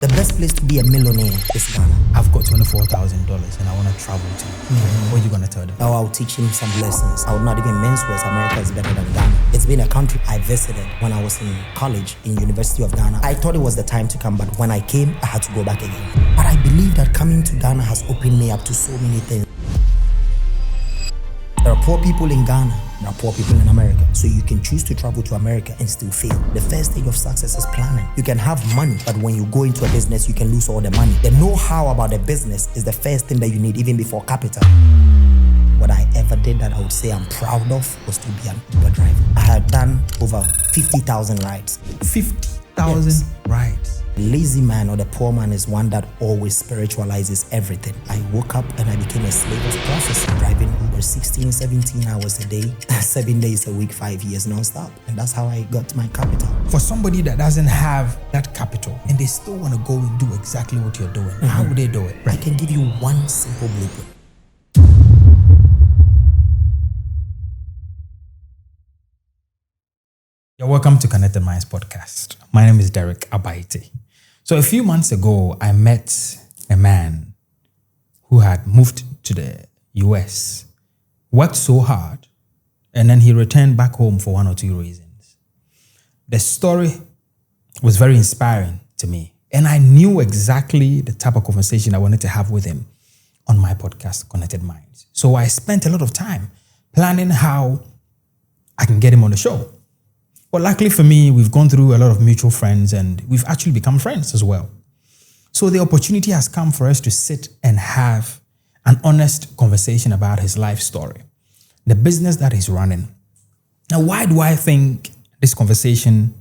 The best place to be a millionaire is Ghana. I've got $24,000 and I want to travel to. What are you going to tell them? I'll teach him some lessons. I would not even mention America is better than Ghana. It's been a country I visited when I was in college in University of Ghana. I thought it was the time to come, but when I came, I had to go back again. But I believe that coming to Ghana has opened me up to so many things. There are poor people in Ghana, there are poor people in America. So you can choose to travel to America and still fail. The first stage of success is planning. You can have money, but when you go into a business, you can lose all the money. The know-how about the business is the first thing that you need, even before capital. What I ever did that I would say I'm proud of was to be an Uber driver. I had done over 50,000 rides. 50,000 rides. The lazy man or the poor man is one that always spiritualizes everything. I woke up and I became a slave of prophecy, driving Uber 16, 17 hours a day, 7 days a week, 5 years non-stop. And that's how I got my capital. For somebody that doesn't have that capital and they still want to go and do exactly what you're doing, how would they do it? I can give you one simple blueprint. You're welcome to Connected Minds podcast. My name is Derek Abaite. So a few months ago, I met a man who had moved to the US, worked so hard, and then he returned back home for one or two reasons. The story was very inspiring to me, and I knew exactly the type of conversation I wanted to have with him on my podcast, Connected Minds. So I spent a lot of time planning how I can get him on the show. But luckily for me, we've gone through a lot of mutual friends and we've actually become friends as well. So the opportunity has come for us to sit and have an honest conversation about his life story, the business that he's running. Now, why do I think this conversation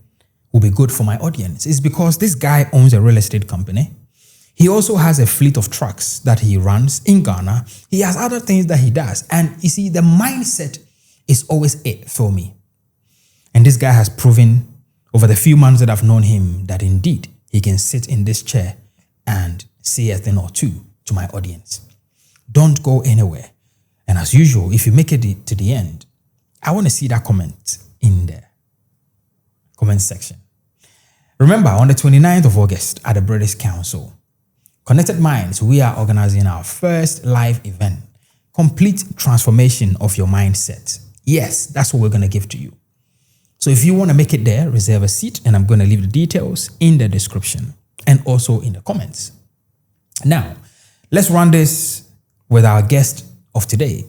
will be good for my audience? It's because this guy owns a real estate company. He also has a fleet of trucks that he runs in Ghana. He has other things that he does. And you see, the mindset is always it for me. And this guy has proven over the few months that I've known him that indeed he can sit in this chair and say a thing or two to my audience. Don't go anywhere. And as usual, if you make it to the end, I want to see that comment in the comment section. Remember, on the 29th of August at the British Council, Connected Minds, we are organizing our first live event, Complete Transformation of Your Mindset. Yes, that's what we're going to give to you. So if you want to make it there, reserve a seat, and I'm going to leave the details in the description and also in the comments. Now, let's run this with our guest of today,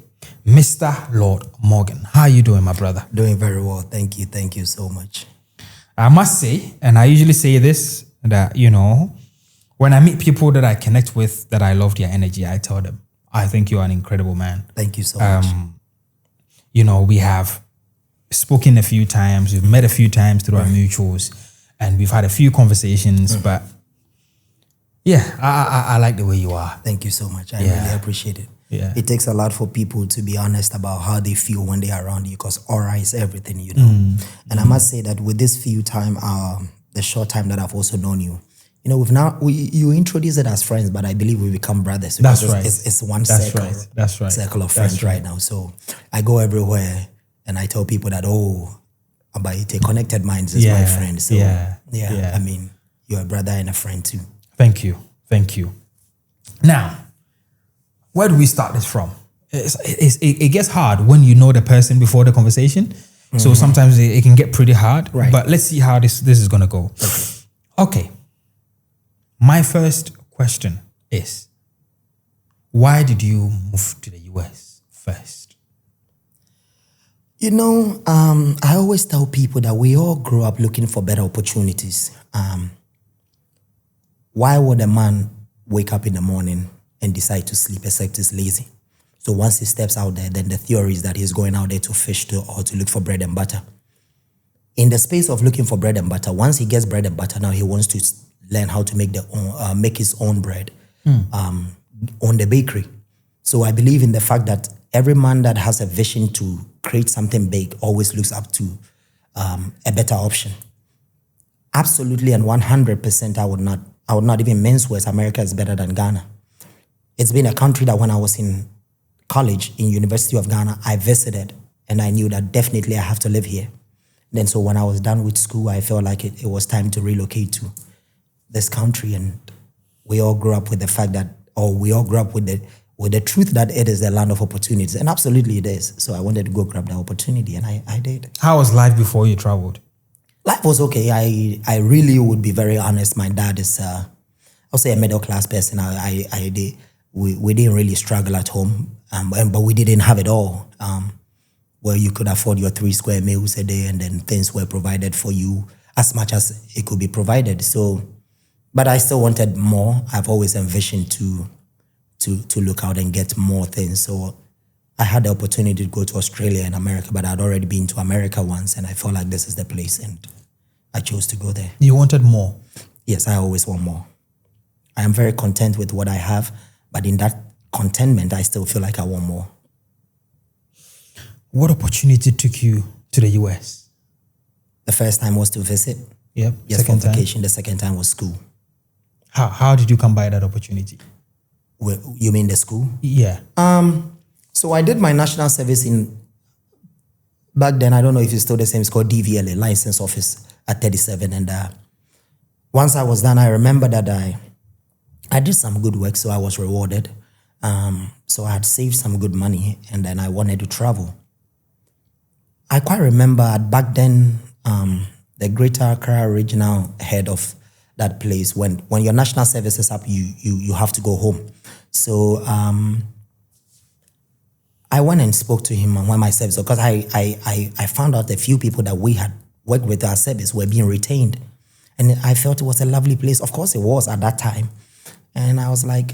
Mr. Laud Morgan. How are you doing, my brother? Doing very well. Thank you. Thank you so much. I must say, and I usually say this, that, when I meet people that I connect with, that I love their energy, I tell them, I think you're an incredible man. Thank you so much. We have spoken a few times, we've met a few times through our mutuals, and we've had a few conversations, but yeah, I like the way you are. Thank you so much. I really appreciate it. Yeah. It takes a lot for people to be honest about how they feel when they are around you, because aura is everything, And I must say that with this few time, the short time that I've also known you, you introduced it as friends, but I believe we become brothers. That's right. It's one circle. Right. That's right. Circle of friends right now. So I go everywhere and I tell people that, Abaite, Connected Minds is my friend. So I mean, you're a brother and a friend too. Thank you. Now, where do we start this from? It gets hard when you know the person before the conversation. So sometimes it can get pretty hard. Right. But let's see how this is going to go. Okay. My first question is, why did you move to the US first? I always tell people that we all grow up looking for better opportunities. Why would a man wake up in the morning and decide to sleep except he's lazy? So once he steps out there, then the theory is that he's going out there to fish or to look for bread and butter. In the space of looking for bread and butter, once he gets bread and butter, now he wants to learn how to make his own bread on the bakery. So I believe in the fact that every man that has a vision to create something big always looks up to a better option. Absolutely and 100%, I would not even mince words. America is better than Ghana. It's been a country that when I was in college in University of Ghana, I visited and I knew that definitely I have to live here. Then so when I was done with school, I felt like it was time to relocate to this country, and we all grew up with the fact that, or we all grew up with the truth that it is the land of opportunities. And absolutely it is. So I wanted to go grab the opportunity, and I did. How was life before you traveled? Life was okay. I really would be very honest. My dad is, I'll say, a middle class person. We didn't really struggle at home, but we didn't have it all. Where you could afford your 3 square meals a day, and then things were provided for you as much as it could be provided. So, but I still wanted more. I've always envisioned to look out and get more things. So I had the opportunity to go to Australia and America, but I'd already been to America once, and I felt like this is the place, and I chose to go there. You wanted more? Yes, I always want more. I am very content with what I have, but in that contentment, I still feel like I want more. What opportunity took you to the US? The first time was to visit. Yep. Yes, for vacation. The second time was school. How did you come by that opportunity? You mean the school? Yeah. So I did my national service back then, I don't know if it's still the same, it's called DVLA, License Office at 37. And once I was done, I remember that I did some good work, so I was rewarded. So I had saved some good money, and then I wanted to travel. I quite remember back then, the Greater Accra regional head of that place, when your national service is up, you have to go home. So I went and spoke to him when my service, because I found out a few people that we had worked with our service were being retained. And I felt it was a lovely place. Of course it was at that time. And I was like,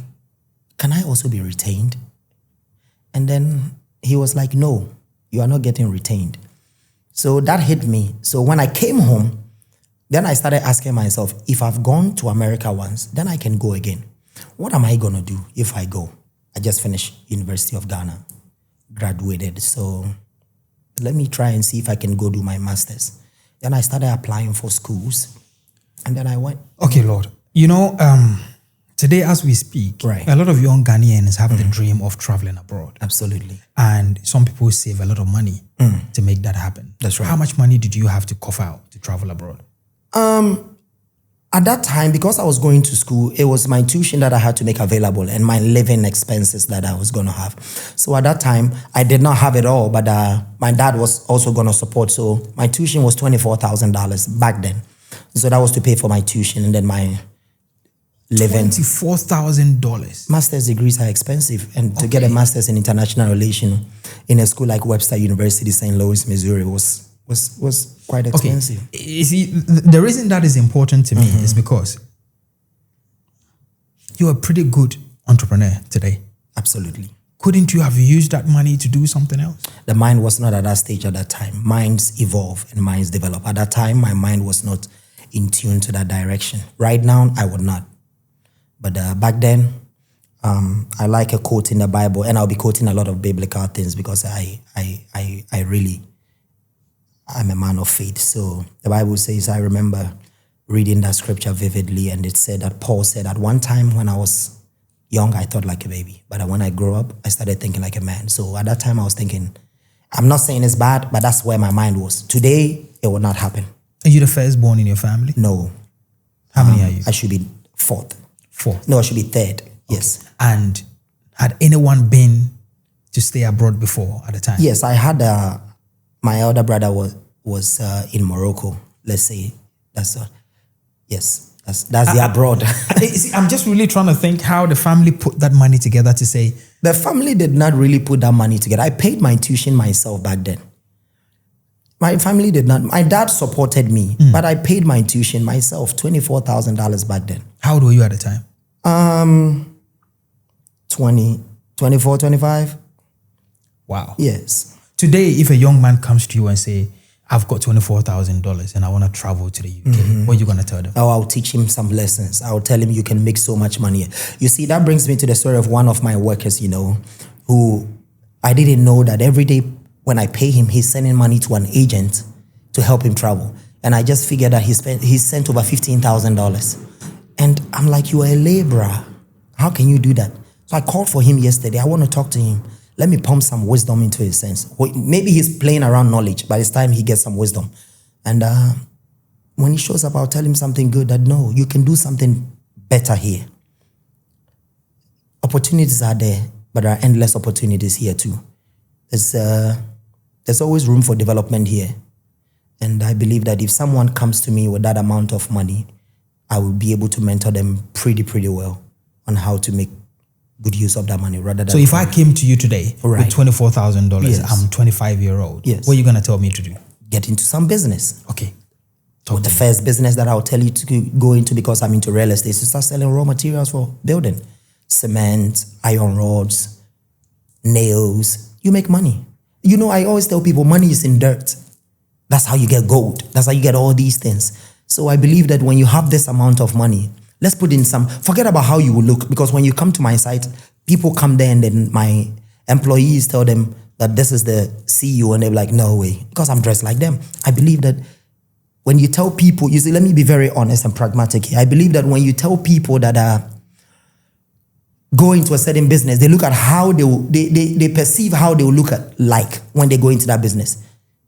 can I also be retained? And then he was like, no, you are not getting retained. So that hit me. So when I came home, then I started asking myself, if I've gone to America once, then I can go again. What am I going to do if I go? I just finished University of Ghana, graduated. So let me try and see if I can go do my master's. Then I started applying for schools, and then I went. Okay, Lord. You know, today as we speak, right, a lot of young Ghanaians have the dream of traveling abroad. Absolutely. And some people save a lot of money to make that happen. That's right. How much money did you have to cough out to travel abroad? At that time, because I was going to school, it was my tuition that I had to make available and my living expenses that I was going to have. So at that time, I did not have it all, but my dad was also going to support. So my tuition was $24,000 back then. So that was to pay for my tuition, and then my living. $24,000. Master's degrees are expensive, and to get a master's in international relations in a school like Webster University, St. Louis, Missouri was quite expensive. Okay. You see, the reason that is important to me is because you're a pretty good entrepreneur today. Absolutely. Couldn't you have used that money to do something else? The mind was not at that stage at that time. Minds evolve and minds develop. At that time, my mind was not in tune to that direction. Right now, I would not. But back then, I like a quote in the Bible, and I'll be quoting a lot of biblical things because I'm a man of faith. So the Bible says, I remember reading that scripture vividly, and it said that Paul said, at one time when I was young, I thought like a baby. But when I grew up, I started thinking like a man. So at that time, I was thinking, I'm not saying it's bad, but that's where my mind was. Today, it will not happen. Are you the firstborn in your family? No. How many are you? I should be fourth. Fourth? No, I should be third. Yes. Okay. And had anyone been to stay abroad before at the time? Yes, I had my elder brother was in Morocco. Let's say that's the abroad. I'm just really trying to think how the family put that money together to say. The family did not really put that money together. I paid my tuition myself back then. My family did not. My dad supported me, but I paid my tuition myself, $24,000 back then. How old were you at the time? 24, 25. Wow. Yes. Today, if a young man comes to you and say, I've got $24,000 and I want to travel to the UK, what are you going to tell them? Oh, I'll teach him some lessons. I'll tell him you can make so much money. You see, that brings me to the story of one of my workers, who I didn't know that every day when I pay him, he's sending money to an agent to help him travel. And I just figured that he sent over $15,000. And I'm like, you are a laborer. How can you do that? So I called for him yesterday. I want to talk to him. Let me pump some wisdom into his sense. Maybe he's playing around knowledge. By this time, he gets some wisdom. And when he shows up, I'll tell him something good that no, you can do something better here. Opportunities are there, but there are endless opportunities here too. There's always room for development here. And I believe that if someone comes to me with that amount of money, I will be able to mentor them pretty well on how to make good use of that money rather than. So if I came to you today with $24,000, yes. I'm 25-year-old. Yes. What are you going to tell me to do? Get into some business. Okay. The first business that I'll tell you to go into, because I'm into real estate, is to start selling raw materials for building. Cement, iron rods, nails. You make money. You know, I always tell people money is in dirt. That's how you get gold. That's how you get all these things. So I believe that when you have this amount of money, let's put in some, forget about how you will look, because when you come to my site, people come there and then my employees tell them that this is the CEO and they're like, no way, because I'm dressed like them. I believe that when you tell people, you see, let me be very honest and pragmatic here. I believe that when you tell people that are going to a certain business, they look at how they perceive how they will look at like when they go into that business.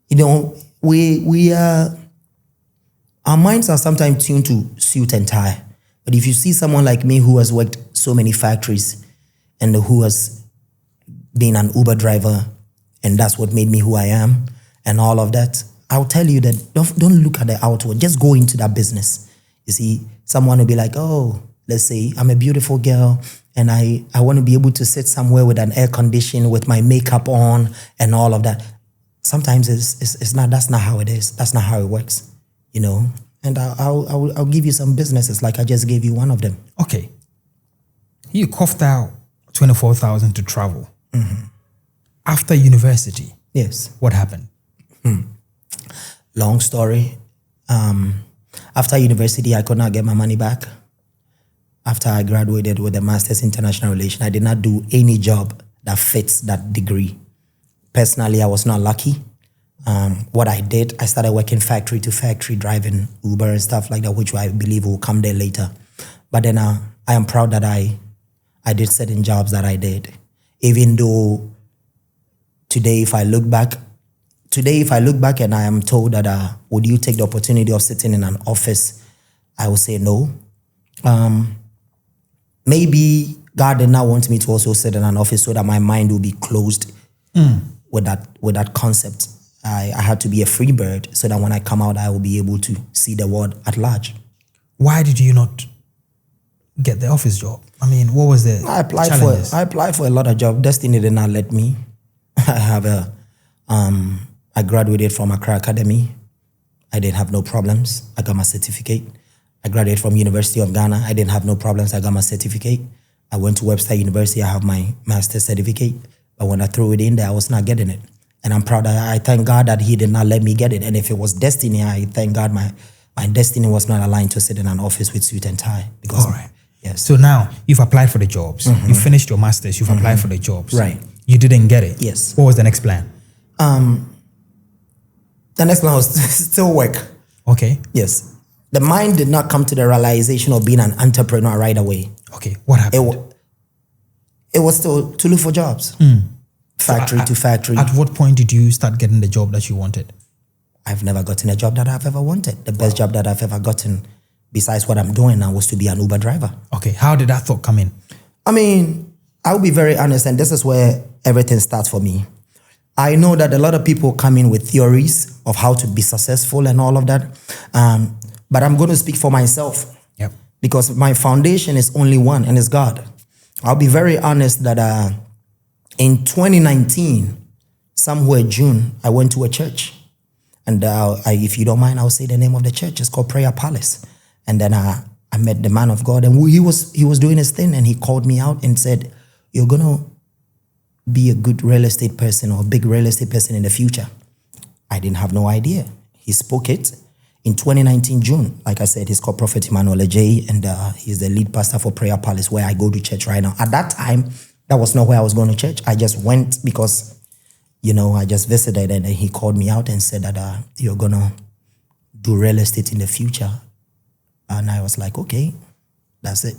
You know, we are, our minds are sometimes tuned to suit and tie. But if you see someone like me who has worked so many factories and who has been an Uber driver, and that's what made me who I am and all of that, I'll tell you that don't look at the outward, just go into that business. You see, someone will be like, oh, let's say I'm a beautiful girl and I want to be able to sit somewhere with an air condition with my makeup on and all of that. Sometimes it's not, that's not how it is. That's not how it works, you know? And I'll give you some businesses like I just gave you one of them. Okay. You coughed out $24,000 to travel. Mm-hmm. After university. Yes. What happened? Long story. After university, I could not get my money back. After I graduated with a master's in international relations, I did not do any job that fits that degree. Personally, I was not lucky. What I did, I started working factory to factory, driving Uber and stuff like that, which I believe will come there later. But then I am proud that I did certain jobs that I did. Even though today, if I look back and I am told that, would you take the opportunity of sitting in an office? I will say no. Maybe God did not want me to also sit in an office so that my mind will be closed with that concept. I had to be a free bird so that when I come out, I will be able to see the world at large. Why did you not get the office job? I mean, what was the challenges? I applied for a lot of jobs. Destiny did not let me. I graduated from Accra Academy. I didn't have no problems. I got my certificate. I graduated from University of Ghana. I didn't have no problems. I got my certificate. I went to Webster University. I have my master's certificate. But when I threw it in there, I was not getting it. And I'm proud. I thank God that he did not let me get it. And if it was destiny, I thank God my destiny was not aligned to sit in an office with suit and tie. Because, all right. Yes. So now you've applied for the jobs. Mm-hmm. You finished your master's. You've applied for the jobs. Right. You didn't get it. Yes. What was the next plan? The next plan was still work. Okay. Yes. The mind did not come to the realization of being an entrepreneur right away. Okay. What happened? It was still to look for jobs. Factory to factory. At what point did you start getting the job that you wanted? I've never gotten a job that I've ever wanted. The best job that I've ever gotten, besides what I'm doing now, was to be an Uber driver. Okay. How did that thought come in? I mean, I'll be very honest, and this is where everything starts for me. I know that a lot of people come in with theories of how to be successful and all of that. But I'm going to speak for myself. Yep. Because my foundation is only one, and it's God. I'll be very honest that in 2019, somewhere June, I went to a church. And if you don't mind, I'll say the name of the church. It's called Prayer Palace. And then I met the man of God, and he was doing his thing, and he called me out and said, you're going to be a good real estate person or a big real estate person in the future. I didn't have no idea. He spoke it in 2019, June. Like I said, he's called Prophet Emmanuel Ajay, and he's the lead pastor for Prayer Palace, where I go to church right now. At that time, that was not where I was going to church. I just went because, I just visited, and he called me out and said that you're going to do real estate in the future. And I was like, okay, that's it.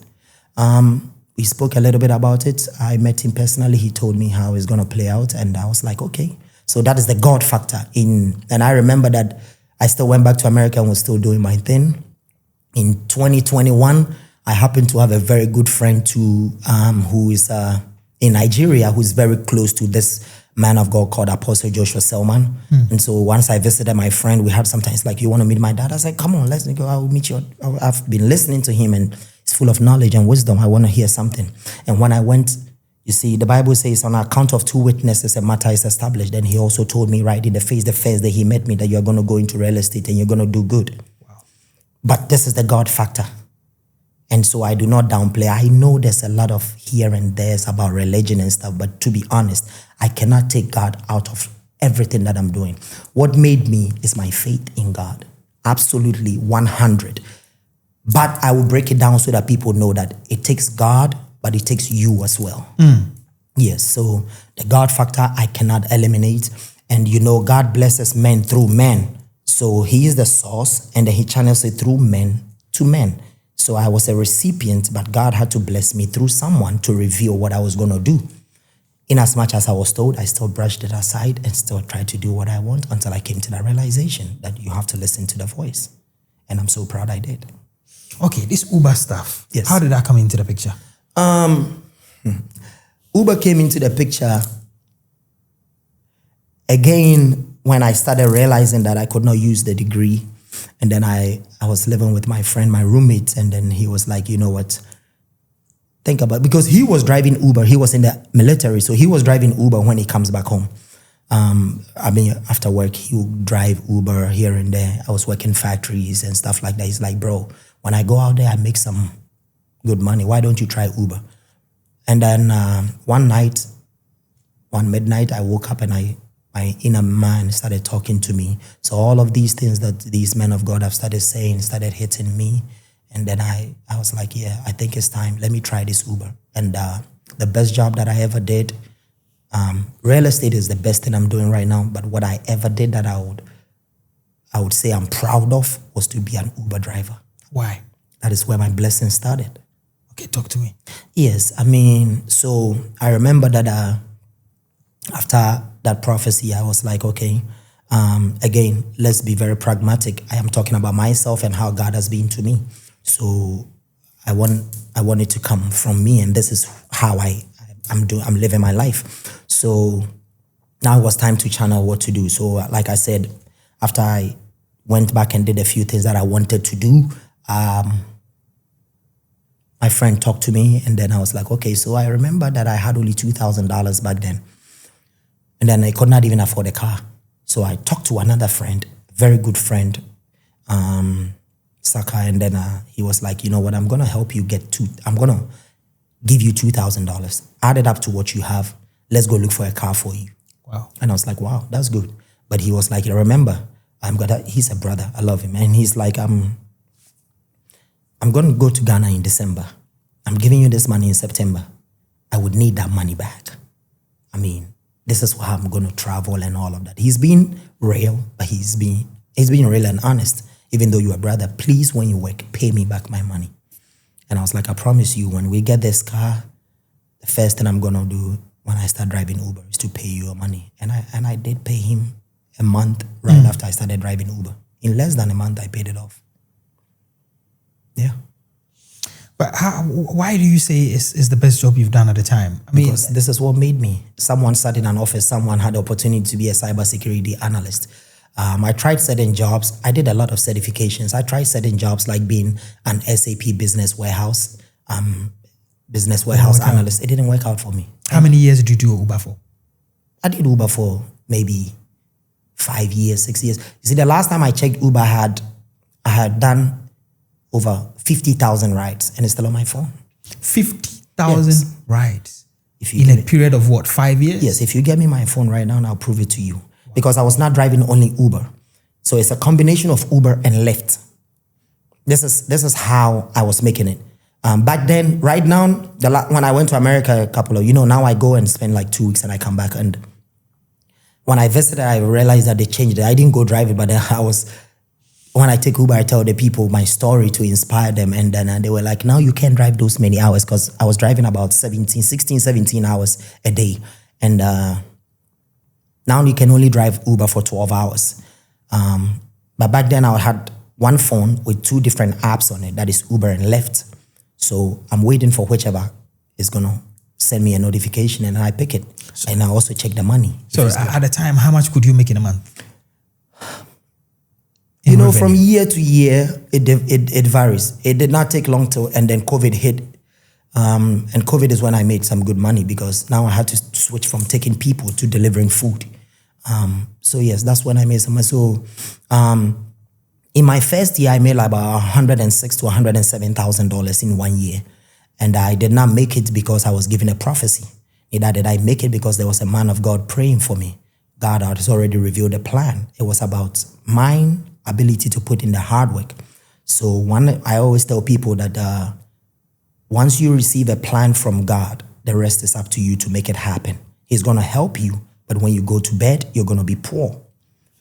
We spoke a little bit about it. I met him personally. He told me how it's going to play out. And I was like, okay. So that is the God factor. And I remember that I still went back to America and was still doing my thing. In 2021, I happened to have a very good friend who is in Nigeria, who's very close to this man of God called Apostle Joshua Selman. And so once I visited my friend, we had sometimes like, you want to meet my dad? I was like, come on, let's go. I will meet you. I've been listening to him and he's full of knowledge and wisdom. I want to hear something. And when I went, you see, the Bible says on account of 2 witnesses, a matter is established. Then he also told me right in the face, the first day he met me, that you're going to go into real estate and you're going to do good. Wow. But this is the God factor. And so I do not downplay. I know there's a lot of here and there's about religion and stuff, but to be honest, I cannot take God out of everything that I'm doing. What made me is my faith in God. Absolutely 100. But I will break it down so that people know that it takes God, but it takes you as well. Yes, so the God factor I cannot eliminate. And you know, God blesses men through men. So he is the source and then he channels it through men to men. So I was a recipient, but God had to bless me through someone to reveal what I was going to do. In as much as I was told, I still brushed it aside and still tried to do what I want until I came to that realization that you have to listen to the voice. And I'm so proud I did. Okay, this Uber stuff. Yes. How did that come into the picture? Uber came into the picture again when I started realizing that I could not use the degree. And then I was living with my friend, my roommate, and then he was like, you know what, think about it. Because he was driving Uber. He was in the military, so he was driving Uber when he comes back home. After work, he would drive Uber here and there. I was working factories and stuff like that. He's like, bro, when I go out there, I make some good money. Why don't you try Uber? And then one midnight, I woke up and my inner man started talking to me. So all of these things that these men of God have started saying started hitting me. And then I was like, yeah, I think it's time. Let me try this Uber. And the best job that I ever did, real estate is the best thing I'm doing right now. But what I ever did that I would say I'm proud of was to be an Uber driver. Why? That is where my blessing started. Okay, talk to me. Yes, so I remember that after that prophecy, I was like, okay, again, let's be very pragmatic. I am talking about myself and how God has been to me. So I want it to come from me, and this is how I'm living my life. So now it was time to channel what to do. So like I said, after I went back and did a few things that I wanted to do, my friend talked to me, and then I was like, okay, so I remember that I had only $2,000 back then. And then I could not even afford a car. So I talked to another friend, a very good friend, Saka, and then he was like, you know what, I'm going to help you I'm going to give you $2,000. Add it up to what you have. Let's go look for a car for you. Wow. And I was like, wow, that's good. But he was like, remember, he's a brother. I love him. And he's like, I'm going to go to Ghana in December. I'm giving you this money in September. I would need that money back. This is how I'm going to travel and all of that. He's been real, but he's been real and honest. Even though you're a brother, please, when you work, pay me back my money. And I was like, I promise you, when we get this car, the first thing I'm going to do when I start driving Uber is to pay you your money. And I did pay him a month right after I started driving Uber. In less than a month, I paid it off. Yeah. But why do you say it's the best job you've done at the time? Because this is what made me. Someone sat in an office, someone had the opportunity to be a cybersecurity analyst. I tried certain jobs. I did a lot of certifications. I tried certain jobs like being an SAP business warehouse analyst. It didn't work out for me. How many years did you do Uber for? I did Uber for maybe 5 years, 6 years. You see, the last time I checked Uber, I had done over 50,000 rides, and it's still on my phone. 50,000 rides in a period of what, 5 years? Yes, if you get me my phone right now, and I'll prove it to you. Wow. Because I was not driving only Uber. So it's a combination of Uber and Lyft. This is how I was making it. Back then, right now, when I went to America now I go and spend like 2 weeks and I come back. And when I visited, I realized that they changed it. I didn't go drive it, but when I take Uber, I tell the people my story to inspire them. And then they were like, now you can't drive those many hours, because I was driving about 16, 17 hours a day. And now you can only drive Uber for 12 hours. But back then I had one phone with 2 different apps on it, that is Uber and Lyft. So I'm waiting for whichever is going to send me a notification, and I pick it. And I also check the money. So at the time, how much could you make in a month? From year to year, it varies. It did not take long till, and then COVID hit. And COVID is when I made some good money, because now I had to switch from taking people to delivering food. So yes, that's when I made some money. So in my first year, I made like about $106,000 to $107,000 in 1 year. And I did not make it because I was given a prophecy. Neither did I make it because there was a man of God praying for me. God had already revealed a plan. It was about my ability to put in the hard work. So I always tell people that once you receive a plan from God, the rest is up to you to make it happen. He's going to help you, but when you go to bed, you're going to be poor.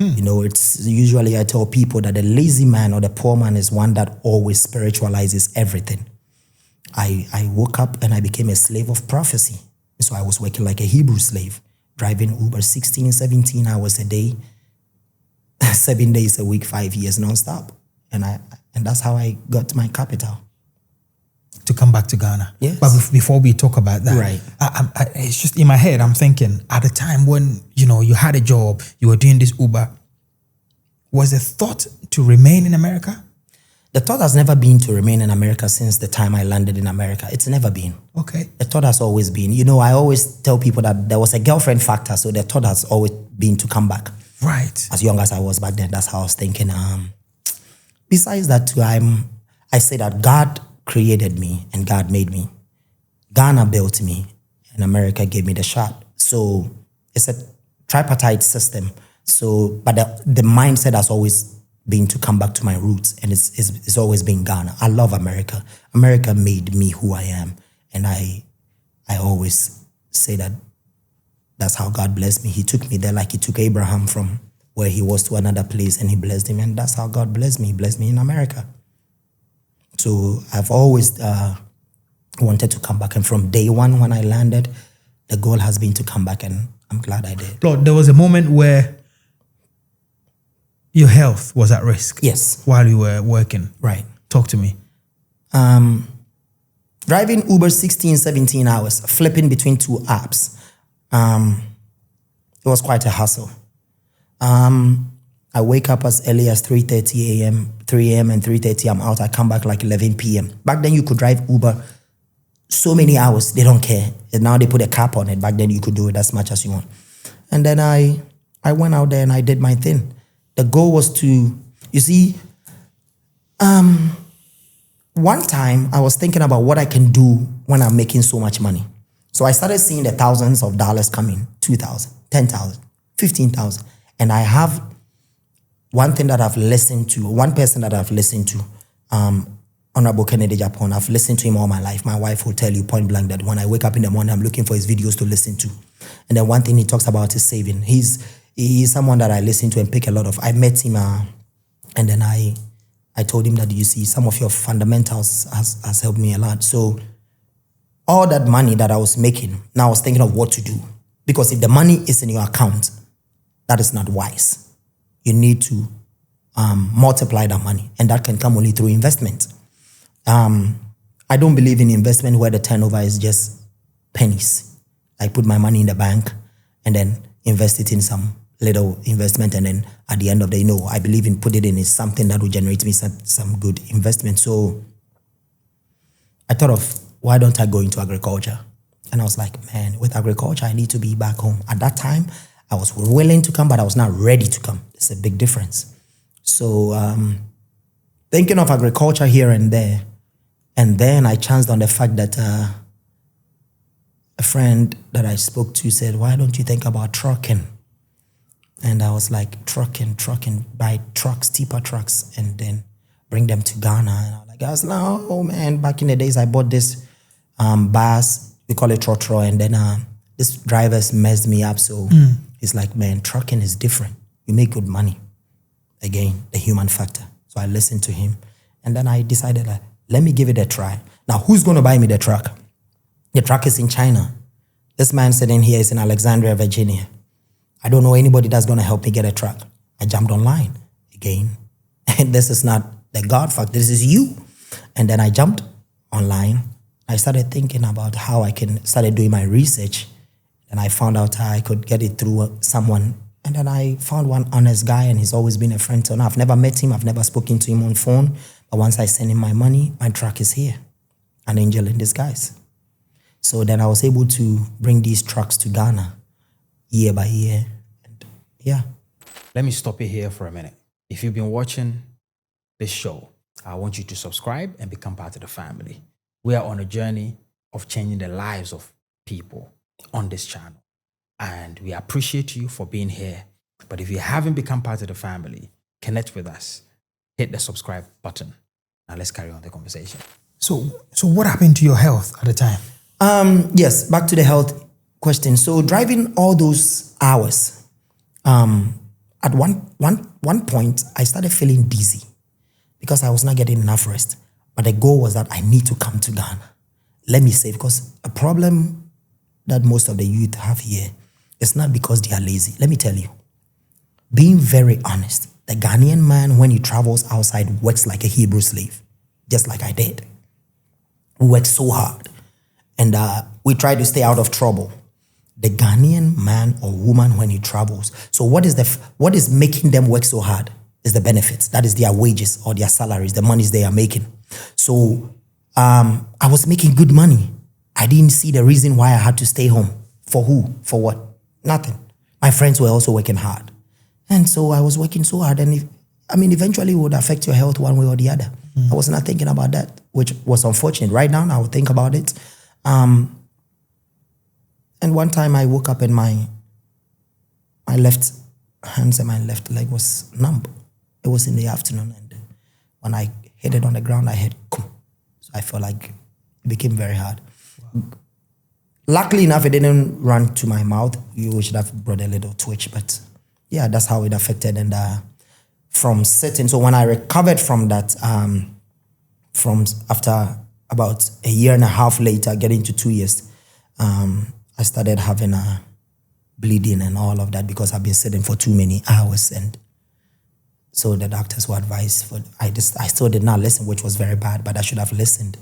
It's usually I tell people that the lazy man or the poor man is one that always spiritualizes everything. I woke up and I became a slave of prophecy. So I was working like a Hebrew slave, driving Uber 16, 17 hours a day, 7 days a week, 5 years nonstop. And that's how I got my capital. To come back to Ghana. Yes. But before we talk about that, right. It's just in my head, I'm thinking, at the time when, you had a job, you were doing this Uber, was the thought to remain in America? The thought has never been to remain in America since the time I landed in America. It's never been. Okay. The thought has always been. I always tell people that there was a girlfriend factor, so the thought has always been to come back. Right. As young as I was back then, that's how I was thinking. Besides that, too, I say that God created me and God made me. Ghana built me and America gave me the shot. So it's a tripartite system. So, but the mindset has always been to come back to my roots, and it's always been Ghana. I love America. America made me who I am, and I always say that that's how God blessed me. He took me there like he took Abraham from where he was to another place, and he blessed him, and that's how God blessed me. He blessed me in America. So I've always wanted to come back, and from day one when I landed, the goal has been to come back, and I'm glad I did. Lord, there was a moment where your health was at risk. Yes. While you were working. Right. Talk to me. Driving Uber 16, 17 hours, flipping between 2 apps. It was quite a hustle. I wake up as early as 3:30 a.m., 3 a.m. and 3:30 I'm out. I come back like 11 p.m. Back then you could drive Uber so many hours, they don't care. And now they put a cap on it. Back then you could do it as much as you want. And then I went out there and I did my thing. The goal was to, one time I was thinking about what I can do when I'm making so much money. So I started seeing the thousands of dollars coming, 2,000, 10,000, 15,000. And I have one person that I've listened to, Honorable Kennedy Japan. I've listened to him all my life. My wife will tell you point blank that when I wake up in the morning, I'm looking for his videos to listen to. And then one thing he talks about is saving. He's someone that I listen to and pick a lot of. I met him and then I told him that, some of your fundamentals has helped me a lot. So all that money that I was making, now I was thinking of what to do. Because if the money is in your account, that is not wise. You need to multiply that money, and that can come only through investment. I don't believe in investment where the turnover is just pennies. I put my money in the bank and then invest it in some little investment, and then at the end of the day, I believe in put it in is something that will generate me some good investment. So I thought of, why don't I go into agriculture? And I was like, man, with agriculture, I need to be back home. At that time, I was willing to come, but I was not ready to come. It's a big difference. So thinking of agriculture here and there, and then I chanced on the fact that a friend that I spoke to said, why don't you think about trucking? And I was like, trucking, buy trucks, tipper trucks, and then bring them to Ghana. And I was like, oh man, back in the days, I bought this bus, we call it trotro, and then this drivers messed me up. So it's like, man, trucking is different. You make good money. Again, the human factor. So I listened to him, and then I decided, let me give it a try. Now, who's going to buy me the truck? The truck is in China. This man sitting here is in Alexandria, Virginia. I don't know anybody that's going to help me get a truck. I jumped online. Again, And this is not the God factor, this is you. And then I jumped online. I started thinking about how I can, started doing my research. And I found out how I could get it through someone. And then I found one honest guy, and he's always been a friend to me. I've never met him, I've never spoken to him on phone. But once I send him my money, my truck is here. An angel in disguise. So then I was able to bring these trucks to Ghana year by year. And yeah. Let me stop you here for a minute. If you've been watching this show, I want you to subscribe and become part of the family. We are on a journey of changing the lives of people on this channel. And we appreciate you for being here. But if you haven't become part of the family, connect with us. Hit the subscribe button. Now let's carry on the conversation. So what happened to your health at the time? Yes, back to the health question. So driving all those hours, at one point, I started feeling dizzy because I was not getting enough rest. But the goal was that I need to come to Ghana. Let me say, because a problem that most of the youth have here is not because they are lazy. Let me tell you, being very honest, the Ghanaian man, when he travels outside, works like a Hebrew slave, just like I did. We work so hard, and we try to stay out of trouble. The Ghanaian man or woman, when he travels, so what is making them work so hard is the benefits. That is their wages or their salaries, the monies they are making. So I was making good money. I didn't see the reason why I had to stay home. For who? For what? Nothing. My friends were also working hard. And so I was working so hard, and eventually it would affect your health one way or the other. I was not thinking about that, which was unfortunate. Right now, I would think about it. And one time I woke up and my left hands and my left leg was numb. It was in the afternoon, and when I hit it on the ground, I hit, so I felt like it became very hard. Wow. Luckily enough, it didn't run to my mouth. You should have brought a little twitch, but yeah, that's how it affected. And from sitting, so when I recovered from that, from after about a year and a half later, getting to 2 years, I started having a bleeding and all of that because I've been sitting for too many hours. And so the doctors were advised, I still did not listen, which was very bad, but I should have listened.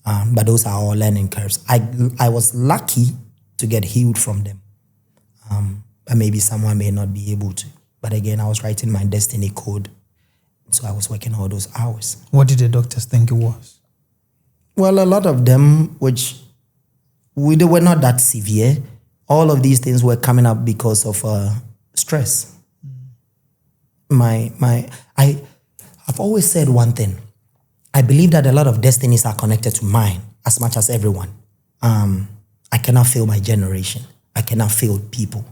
But those are all learning curves. I was lucky to get healed from them. But maybe someone may not be able to. But again, I was writing my destiny code. So I was working all those hours. What did the doctors think it was? Well, a lot of them, which they were not that severe. All of these things were coming up because of stress. I've always said one thing. I believe that a lot of destinies are connected to mine as much as everyone. I cannot fail my generation. I cannot fail people.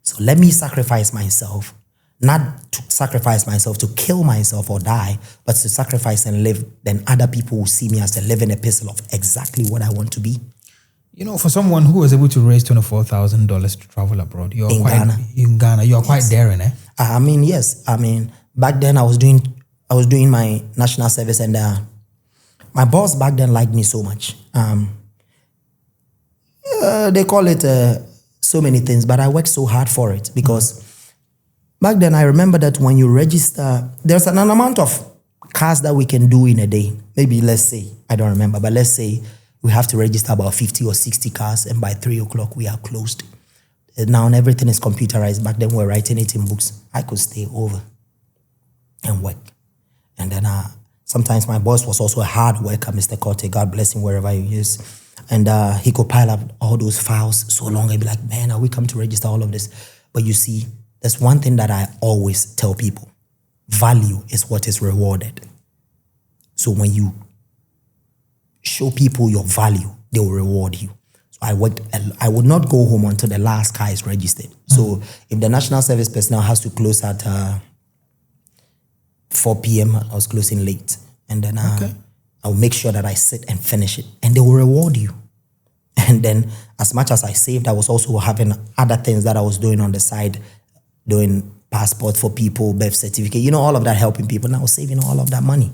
So let me sacrifice myself, not to sacrifice myself to kill myself or die, but to sacrifice and live. Then other people will see me as a living epistle of exactly what I want to be. You know, for someone who was able to raise $24,000 to travel abroad, in Ghana, you are quite daring, eh? Yes. Back then I was doing my national service, and my boss back then liked me so much. They call it so many things, but I worked so hard for it because back then I remember that when you register, there's an amount of cars that we can do in a day. Maybe let's say, I don't remember, but let's say we have to register about 50 or 60 cars, and by 3 o'clock we are closed. Now everything is computerized. Back then we were writing it in books. I could stay over and work. And then sometimes my boss was also a hard worker, Mr. Corte, God bless him wherever he is. And he could pile up all those files so long. I'd be like, man, are we come to register all of this? But you see, there's one thing that I always tell people. Value is what is rewarded. So when you show people your value, they will reward you. So I would not go home until the last car is registered. So if the national service personnel has to close at 4 p.m., I was closing late. And then I'll make sure that I sit and finish it. And they will reward you. And then as much as I saved, I was also having other things that I was doing on the side, doing passport for people, birth certificate, all of that, helping people. And I was saving all of that money.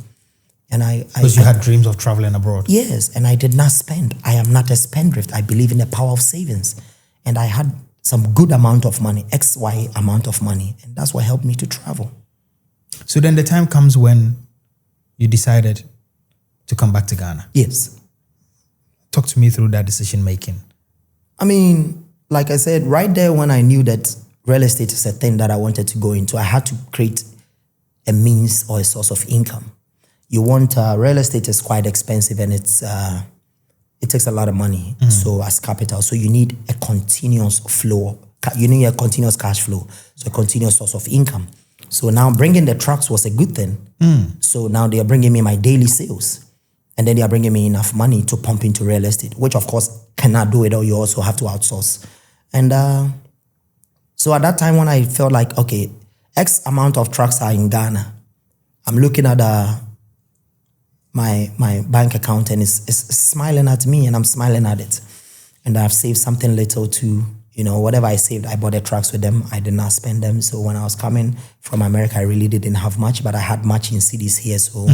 And Because you had dreams of traveling abroad. Yes, and I did not spend. I am not a spendthrift. I believe in the power of savings. And I had some good amount of money, XY amount of money. And that's what helped me to travel. So then the time comes when you decided to come back to Ghana. Yes. Talk to me through that decision making. I mean, like I said, right there when I knew that real estate is a thing that I wanted to go into, I had to create a means or a source of income. You want, real estate is quite expensive and it takes a lot of money. So as capital, so you need a continuous flow. You need a continuous cash flow. So a continuous source of income. So now bringing the trucks was a good thing. So now they are bringing me my daily sales. And then they are bringing me enough money to pump into real estate, which of course cannot do it, or you also have to outsource. And so at that time when I felt like, okay, X amount of trucks are in Ghana, I'm looking at my bank account and it's smiling at me and I'm smiling at it. And I've saved something little to, whatever I saved, I bought the trucks with them. I did not spend them. So when I was coming from America, I really didn't have much, but I had much in cities here. So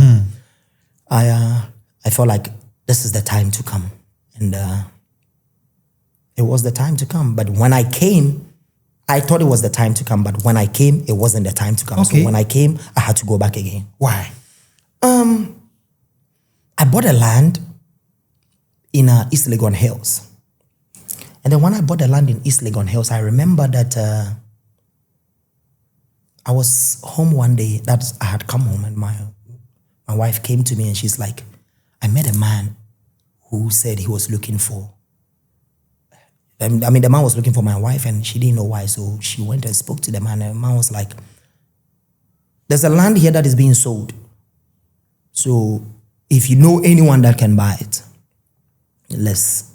I felt like this is the time to come. And it was the time to come. But when I came, I thought it was the time to come. But when I came, it wasn't the time to come. Okay. So when I came, I had to go back again. Why? I bought a land in East Legon Hills. And then when I bought the land in East Legon Hills, I remember that I was home one day. I had come home and my wife came to me and she's like, I met a man who said he was looking for, the man was looking for my wife and she didn't know why. So she went and spoke to the man and the man was like, there's a land here that is being sold. So if you know anyone that can buy it, let's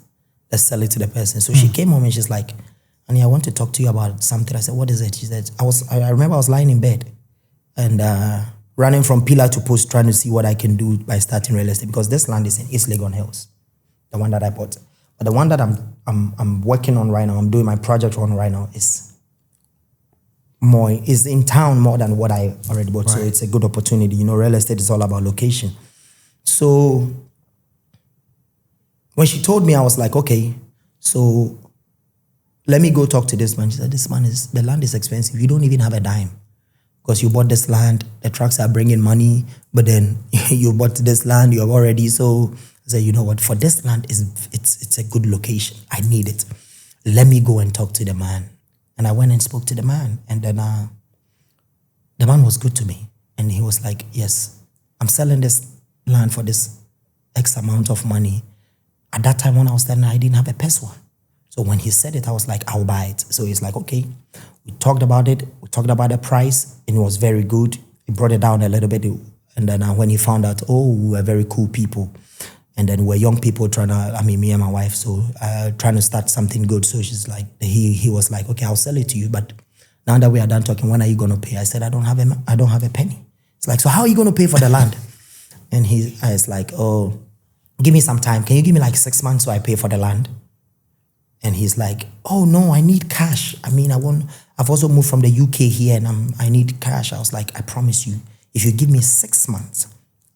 sell it to the person. So she came home and she's like, Annie, I want to talk to you about something. I said, what is it? She said, I remember I was lying in bed and running from pillar to post trying to see what I can do by starting real estate, because this land is in East Legon Hills, the one that I bought. But the one that I'm working on right now, I'm doing my project on right now is in town more than what I already bought. Right. So it's a good opportunity. Real estate is all about location. So when she told me, I was like, okay, so let me go talk to this man. She said, the land is expensive. You don't even have a dime because you bought this land. The trucks are bringing money, but then you bought this land, you have already. So I said, you know what, for this land, it's a good location. I need it. Let me go and talk to the man. And I went and spoke to the man. And then the man was good to me. And he was like, yes, I'm selling this land for this X amount of money. At that time when I was there, I didn't have a peso. So when he said it, I was like, I'll buy it. So he's like, okay. We talked about it. We talked about the price and it was very good. He brought it down a little bit. And then when he found out, we were very cool people. And then we're young people me and my wife, so trying to start something good. So she's like, he was like, okay, I'll sell it to you. But now that we are done talking, when are you going to pay? I said, I don't have a penny. It's like, so how are you going to pay for the land? And I was like, oh, give me some time. Can you give me like 6 months so I pay for the land? And he's like, oh no, I need cash. I've also moved from the UK here and I need cash. I was like, I promise you, if you give me 6 months,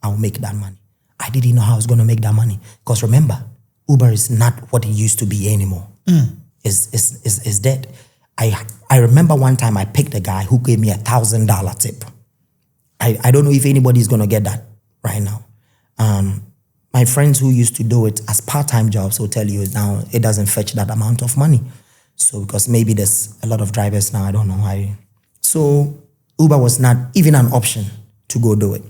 I'll make that money. I didn't know how I was going to make that money. Because remember, Uber is not what it used to be anymore. It's dead. I remember one time I picked a guy who gave me $1,000 tip. I don't know if anybody's going to get that right now. My friends who used to do it as part-time jobs will tell you now it doesn't fetch that amount of money. So because maybe there's a lot of drivers now, I don't know. So Uber was not even an option to go do it.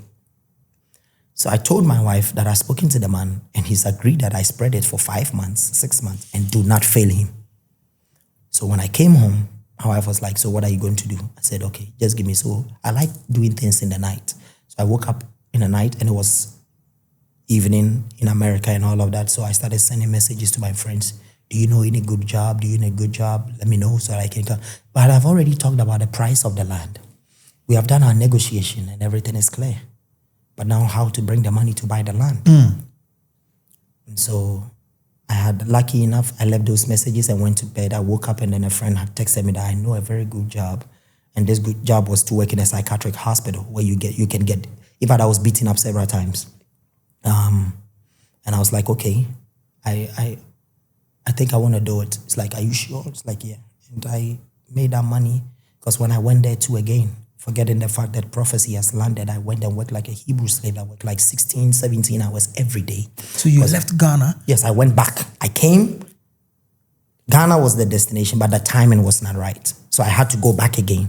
So I told my wife that I've spoken to the man and he's agreed that I spread it for 5 months, 6 months and do not fail him. So when I came home, my wife was like, so what are you going to do? I said, okay, just give me. So I like doing things in the night. So I woke up in the night and it was evening in America and all of that. So I started sending messages to my friends. Do you know any good job? Do you know a good job? Let me know so I can come. But I've already talked about the price of the land. We have done our negotiation and everything is clear. But now how to bring the money to buy the land. And so I had, lucky enough, I left those messages and went to bed. I woke up and then a friend had texted me that I know a very good job. And this good job was to work in a psychiatric hospital where you can get, in fact, I was beaten up several times. And I was like, okay, I think I want to do it. It's like, are you sure? It's like, yeah. And I made that money because when I went there too again, forgetting the fact that prophecy has landed. I went and worked like a Hebrew slave. I worked like 16, 17 hours every day. So you left Ghana? Yes, I went back. I came. Ghana was the destination, but the timing was not right. So I had to go back again.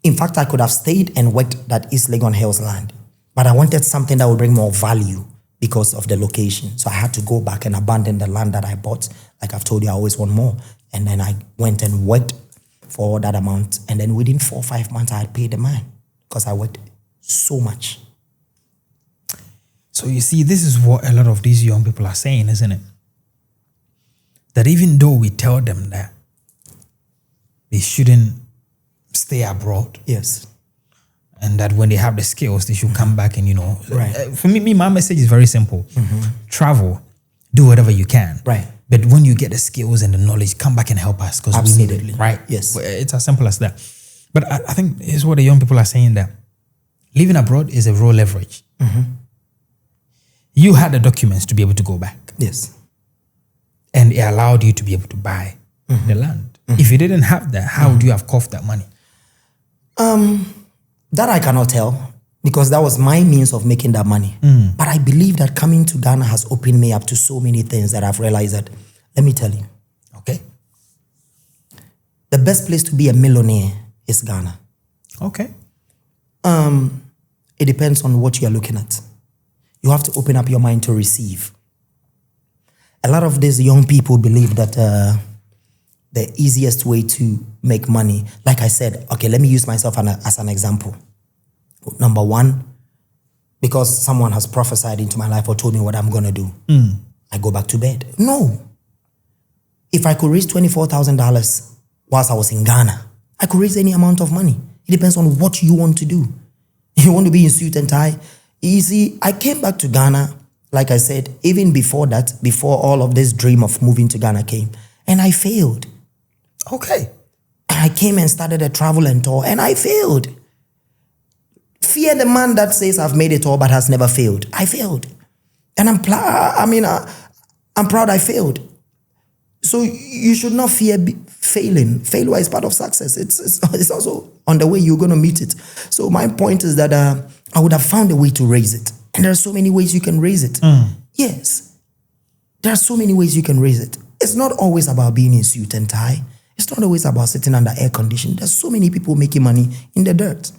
In fact, I could have stayed and worked that East Legon Hills land, but I wanted something that would bring more value because of the location. So I had to go back and abandon the land that I bought. Like I've told you, I always want more. And then I went and worked for that amount. And then within 4 or 5 months, I had paid the man because I worked so much. So you see, this is what a lot of these young people are saying, isn't it? That even though we tell them that they shouldn't stay abroad. Yes. And that when they have the skills, they should come back and, Right. For me, my message is very simple. Travel, do whatever you can. Right. But when you get the skills and the knowledge, come back and help us because we need it, right? Yes. It's as simple as that. But I think here's what the young people are saying, that living abroad is a raw leverage. You had the documents to be able to go back. Yes. And it allowed you to be able to buy the land. If you didn't have that, how would you have coughed that money? That I cannot tell because that was my means of making that money. But I believe that coming to Ghana has opened me up to so many things that I've realized that, let me tell you. Okay. The best place to be a millionaire is Ghana. Okay. It depends on what you're looking at. You have to open up your mind to receive. A lot of these young people believe that the easiest way to make money, like I said, okay, let me use myself as an example. Number one, because someone has prophesied into my life or told me what I'm going to do, I go back to bed. No. If I could raise $24,000 whilst I was in Ghana, I could raise any amount of money. It depends on what you want to do. You want to be in suit and tie? Easy. I came back to Ghana, like I said, even before that, before all of this dream of moving to Ghana came, and I failed. Okay. I came and started a travel and tour, and I failed. Fear the man that says I've made it all but has never failed. I failed. And I'm proud I failed. So you should not fear failing. Failure is part of success. It's also on the way you're going to meet it. So my point is that I would have found a way to raise it. And there are so many ways you can raise it. Yes. There are so many ways you can raise it. It's not always about being in suit and tie. It's not always about sitting under air conditioning. There's so many people making money in the dirt.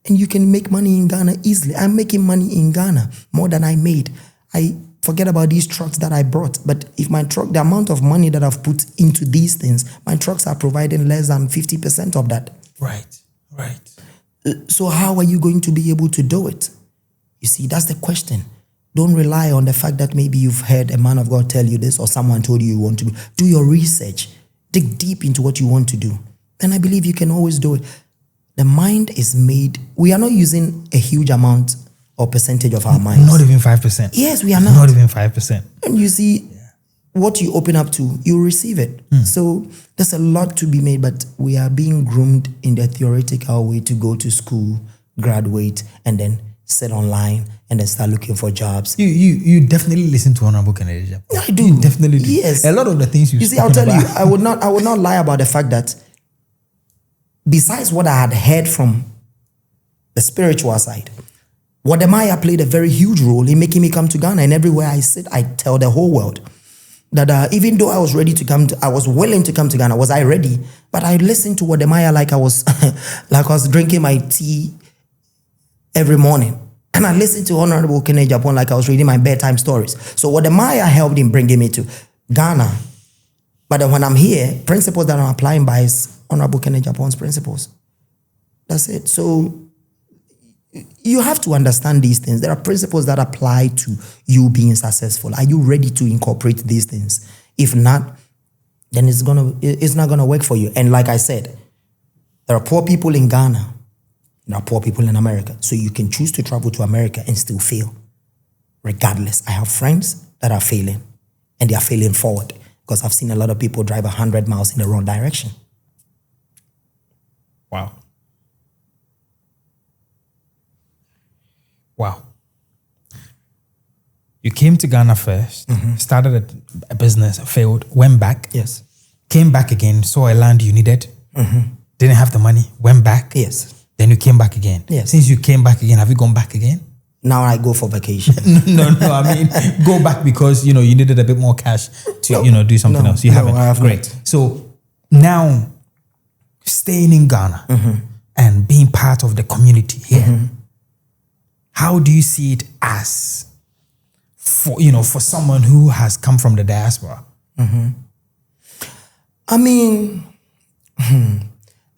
And you can make money in Ghana easily. I'm making money in Ghana more than I made. I forget about these trucks that I brought. But if my truck, the amount of money that I've put into these things, my trucks are providing less than 50% of that. Right. So how are you going to be able to do it? You see, that's the question. Don't rely on the fact that maybe you've heard a man of God tell you this or someone told you want to do your research. Dig deep into what you want to do. Then I believe you can always do it. The mind is made. We are not using a huge amount or percentage of our minds. Not even 5%. Yes, we are not. Not even 5%. And you see, what you open up to, you receive it. So there's a lot to be made, but we are being groomed in the theoretical way to go to school, graduate, and then sit online and then start looking for jobs. You definitely listen to Honorable Kennedy. I do. You definitely do. Yes. A lot of the things you see, I'll tell you, I would not lie about the fact that besides what I had heard from the spiritual side, Wademaya played a very huge role in making me come to Ghana. And everywhere I sit, I tell the whole world that even though I was ready to come I was willing to come to Ghana. Was I ready? But I listened to Wademaya like I was drinking my tea every morning. And I listened to Honorable Kennedy Japan like I was reading my bedtime stories. So Wademaya helped in bringing me to Ghana. But then when I'm here, principles that I'm applying by is Honorable Kennedy Japan's principles. That's it. So you have to understand these things. There are principles that apply to you being successful. Are you ready to incorporate these things? If not, then it's not gonna work for you. And like I said, there are poor people in Ghana. There are poor people in America. So you can choose to travel to America and still fail. Regardless, I have friends that are failing, and they are failing forward because I've seen a lot of people drive 100 miles in the wrong direction. Wow. You came to Ghana first, started a business, failed, went back. Yes. Came back again, saw a land you needed, didn't have the money, went back. Yes. Then you came back again. Yes. Since you came back again, have you gone back again? Now I go for vacation. No. I mean, go back because you needed a bit more cash to do something else. You haven't. I have Great. not. So now, staying in Ghana and being part of the community here, how do you see it as for someone who has come from the diaspora? I mean,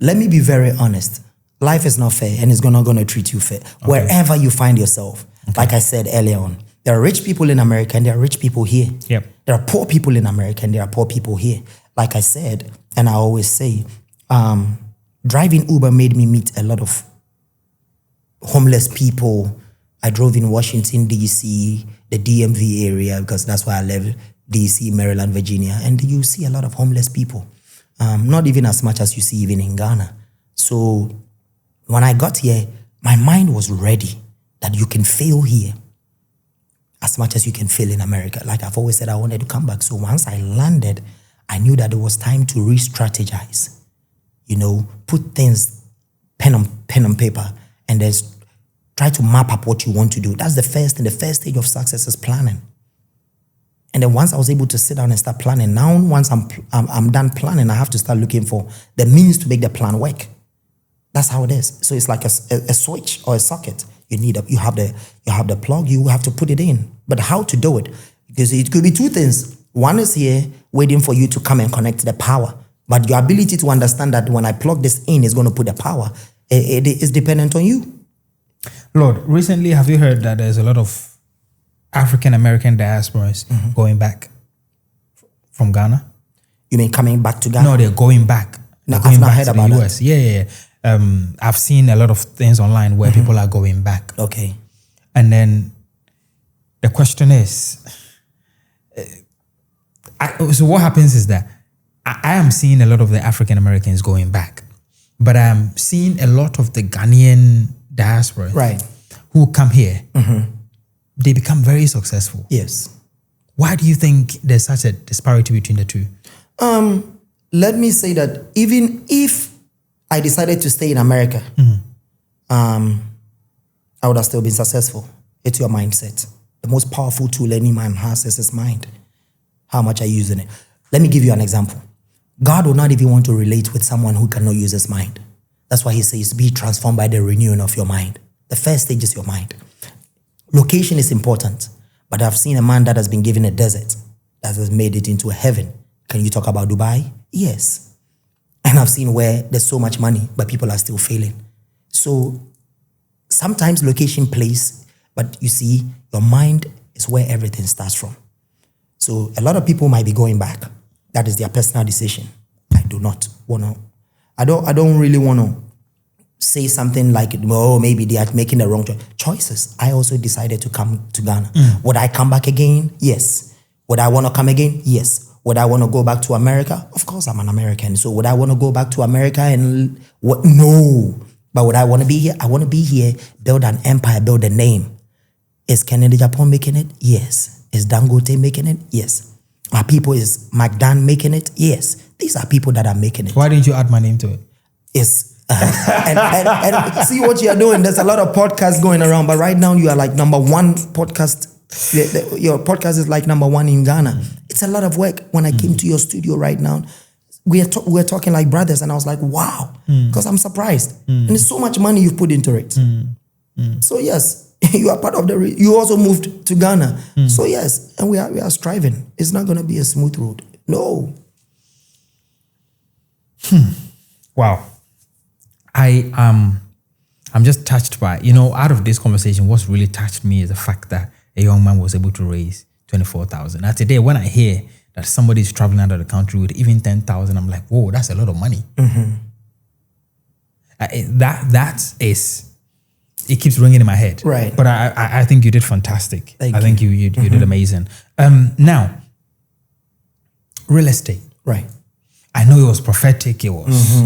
let me be very honest. Life is not fair and it's not going to treat you fair. Okay. Wherever you find yourself, like I said earlier on, there are rich people in America and there are rich people here. Yep. There are poor people in America and there are poor people here. Like I said, and I always say, driving Uber made me meet a lot of homeless people. I drove in Washington, D.C., the DMV area, because that's where I live, D.C., Maryland, Virginia, and you see a lot of homeless people. Not even as much as you see even in Ghana. So when I got here, my mind was ready that you can fail here as much as you can fail in America. Like I've always said, I wanted to come back. So once I landed, I knew that it was time to re-strategize. Put things pen on paper and then try to map up what you want to do. That's the first thing. The first stage of success is planning. And then once I was able to sit down and start planning, now once I'm done planning, I have to start looking for the means to make the plan work. That's how it is. So it's like a switch or a socket. You have the plug, you have to put it in. But how to do it? Because it could be two things. One is here waiting for you to come and connect the power. But your ability to understand that when I plug this in, it's going to put the power, it is dependent on you. Lord, recently have you heard that there's a lot of African-American diasporas going back from Ghana? You mean coming back to Ghana? No, they're going back. No, I've not heard about US. that. Yeah. I've seen a lot of things online where people are going back. Okay. And then the question is, so what happens is that I am seeing a lot of the African Americans going back, but I'm seeing a lot of the Ghanaian diaspora who come here. They become very successful. Yes. Why do you think there's such a disparity between the two? Let me say that even if I decided to stay in America, I would have still been successful. It's your mindset. The most powerful tool any man has is his mind. How much are you using it? Let me give you an example. God will not even want to relate with someone who cannot use his mind. That's why he says, be transformed by the renewing of your mind. The first stage is your mind. Location is important, but I've seen a man that has been given a desert that has made it into a heaven. Can you talk about Dubai? Yes. And I've seen where there's so much money, but people are still failing. So sometimes location plays, but you see, your mind is where everything starts from. So a lot of people might be going back. That is their personal decision. I do not want to. I don't really want to say something like, oh, maybe they are making the wrong choices. I also decided to come to Ghana. Would I come back again? Yes. Would I want to come again? Yes. Would I want to go back to America? Of course, I'm an American. So would I want to go back to America and what? No. But would I want to be here? I want to be here, build an empire, build a name. Is Kennedy Japan making it? Yes. Is Dangote making it? Yes. Are people, is McDan making it? Yes. These are people that are making it. Why didn't you add my name to it? It's and see what you are doing. There's a lot of podcasts going around, but right now you are like number one podcast. Your podcast is like number one in Ghana. It's a lot of work. When I came to your studio right now, we're talking like brothers, and I was like, wow, because I'm surprised. And there's so much money you've put into it. So yes, you are part of the. You also moved to Ghana. So yes, and we are striving. It's not going to be a smooth road. No. Wow. I'm just touched by, out of this conversation, what's really touched me is the fact that a young man was able to raise 24,000. Now today, when I hear that somebody is traveling out of the country with even 10,000, I'm like, whoa, that's a lot of money. That is, it keeps ringing in my head. Right. But I think you did fantastic. I think you did amazing. Now, real estate. Right. I know it was prophetic. It was,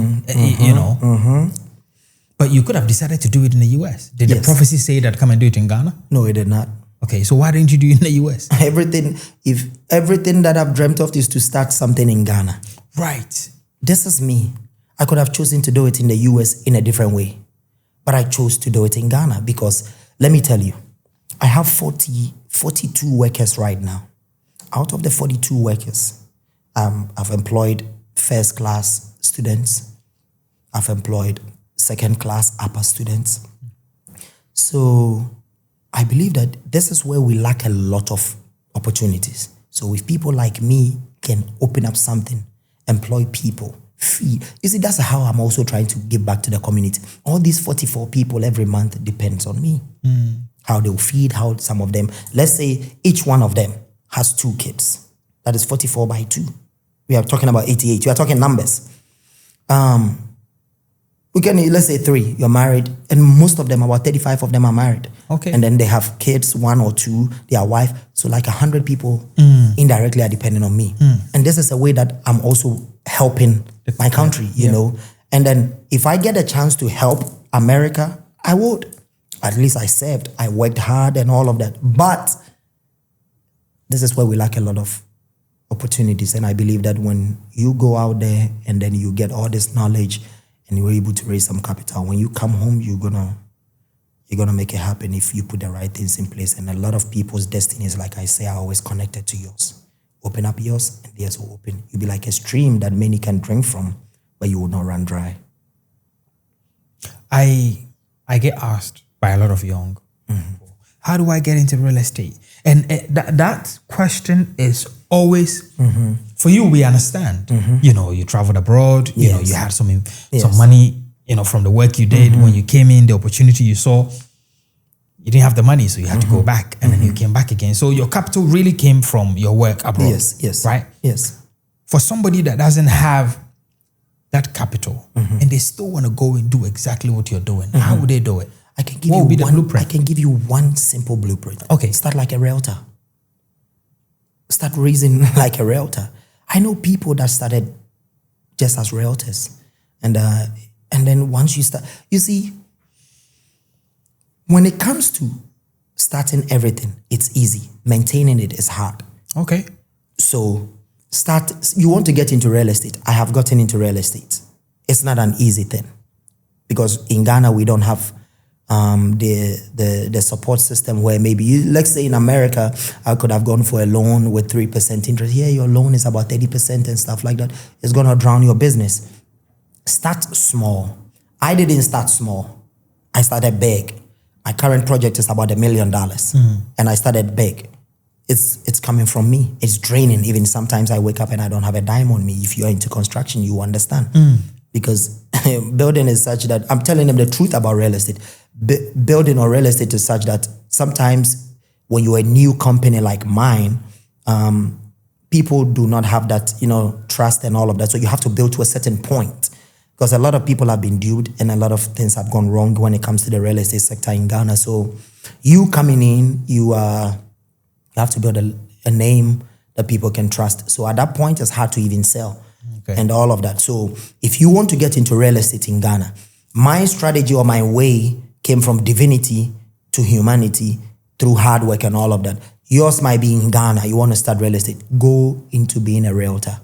but you could have decided to do it in the US. Did the prophecy say that come and do it in Ghana? No, it did not. Okay, so why didn't you do it in the US? Everything that I've dreamt of is to start something in Ghana. Right. This is me. I could have chosen to do it in the US in a different way. But I chose to do it in Ghana because, let me tell you, I have 42 workers right now. Out of the 42 workers, I've employed first class students. I've employed second class upper students. So I believe that this is where we lack a lot of opportunities. So if people like me can open up something, employ people, feed. You see, that's how I'm also trying to give back to the community. All these 44 people every month depends on me. How they'll feed, how some of them, let's say each one of them has 2 kids. That is 44 by 2. We are talking about 88. We are talking numbers. We can, let's say 3, you're married, and most of them, about 35 of them are married. Okay. And then they have kids, 1 or 2, their wife. So like 100 people indirectly are depending on me. And this is a way that I'm also helping my country, you know. And then if I get a chance to help America, I would. At least I served, I worked hard and all of that. But this is where we lack a lot of opportunities. And I believe that when you go out there and then you get all this knowledge and you're able to raise some capital, when you come home, you're gonna make it happen if you put the right things in place. And a lot of people's destinies, like I say, are always connected to yours. Open up yours and theirs will open. You'll be like a stream that many can drink from, but you will not run dry. I get asked by a lot of young people, how do I get into real estate? And that question is always, for you, we understand. You know, you traveled abroad, you know, you had some money, you know, from the work you did. When you came in, the opportunity you saw, you didn't have the money, so you had to go back, and then you came back again. So your capital really came from your work abroad. Yes. Right? Yes. For somebody that doesn't have that capital and they still want to go and do exactly what you're doing, how would they do it? I can give What you would be the one blueprint? I can give you one simple blueprint. Okay. Start like a realtor. Start raising like a realtor. I know people that started just as realtors. And then once you start, you see, when it comes to starting everything, it's easy. Maintaining it is hard. Okay. So you want to get into real estate. I have gotten into real estate. It's not an easy thing because in Ghana, we don't have the support system where maybe, let's say in America, I could have gone for a loan with 3% interest. Here, your loan is about 30% and stuff like that. It's going to drown your business. Start small. I didn't start small. I started big. My current project is about $1 million. And I started big. It's coming from me. It's draining. Even sometimes I wake up and I don't have a dime on me. If you're into construction, you understand. Because building is such that, I'm telling them the truth about real estate. Building or real estate is such that sometimes when you're a new company like mine, people do not have that, trust and all of that. So you have to build to a certain point. Because a lot of people have been duped and a lot of things have gone wrong when it comes to the real estate sector in Ghana. So you coming in, you have to build a name that people can trust. So at that point, it's hard to even sell and all of that. So if you want to get into real estate in Ghana, my strategy or my way came from divinity to humanity through hard work and all of that. Yours might be in Ghana. You want to start real estate. Go into being a realtor.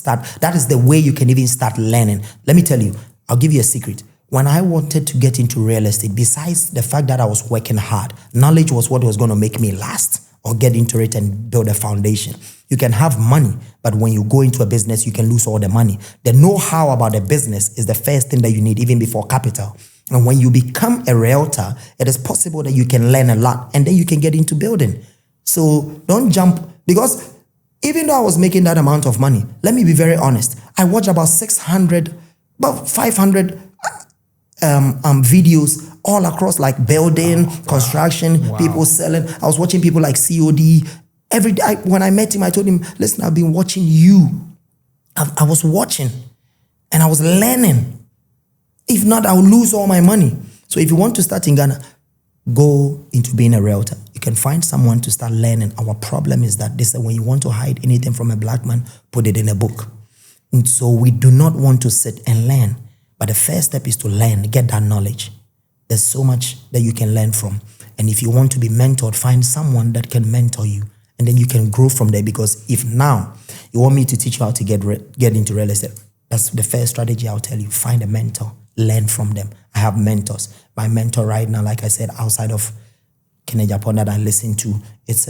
That is the way you can even start learning. Let me tell you, I'll give you a secret. When I wanted to get into real estate, besides the fact that I was working hard, knowledge was what was going to make me last or get into it and build a foundation. You can have money, but when you go into a business, you can lose all the money. The know-how about the business is the first thing that you need, even before capital. And when you become a realtor, it is possible that you can learn a lot and then you can get into building. So don't jump, because even though I was making that amount of money, let me be very honest. I watched about 500 videos all across, like building, construction, people selling. I was watching people like COD. Every day, when I met him, I told him, listen, I've been watching you. I was watching and I was learning. If not, I'll lose all my money. So if you want to start in Ghana, go into being a realtor. You can find someone to start learning. Our problem is that when you want to hide anything from a black man, put it in a book. And so we do not want to sit and learn. But the first step is to learn, get that knowledge. There's so much that you can learn from. And if you want to be mentored, find someone that can mentor you. And then you can grow from there. Because if now you want me to teach you how to get into real estate, that's the first strategy I'll tell you. Find a mentor learn from them. I have mentors. My mentor right now, like I said, outside of Kenya, Japan, that I listen to, it's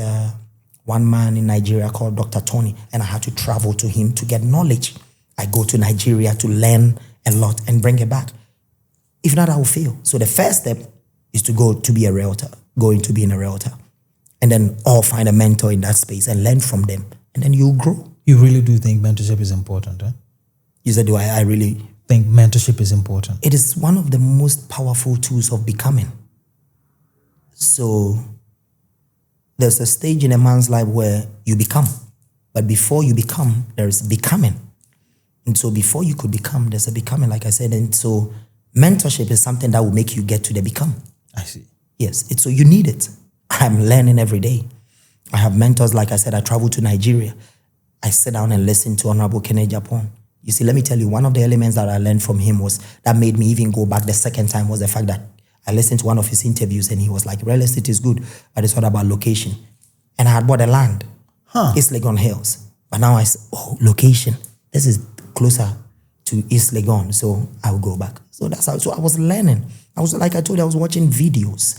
one man in Nigeria called Dr. Tony, and I had to travel to him to get knowledge. I go to Nigeria to learn a lot and bring it back. If not, I will fail. So the first step is to go to be a realtor, going to being a realtor, and then find a mentor in that space and learn from them, and then you'll grow. You really do think mentorship is important, huh? You said, do I really think mentorship is important? It is one of the most powerful tools of becoming. So there's a stage in a man's life where you become, but before you become, there's becoming. And so before you could become, there's a becoming, like I said. And so mentorship is something that will make you get to the become. I see. Yes, so you need it. I'm learning every day. I have mentors, like I said, I travel to Nigeria. I sit down and listen to Honorable Kenneth Japan. You see, let me tell you, one of the elements that I learned from him was, that made me even go back the second time, was the fact that I listened to one of his interviews and he was like, real estate is good, but it's all about location. And I had bought a land, East Legon Hills. But now I said, location, this is closer to East Legon, so I will go back. So that's how, so I was learning. I was, like I told you, I was watching videos.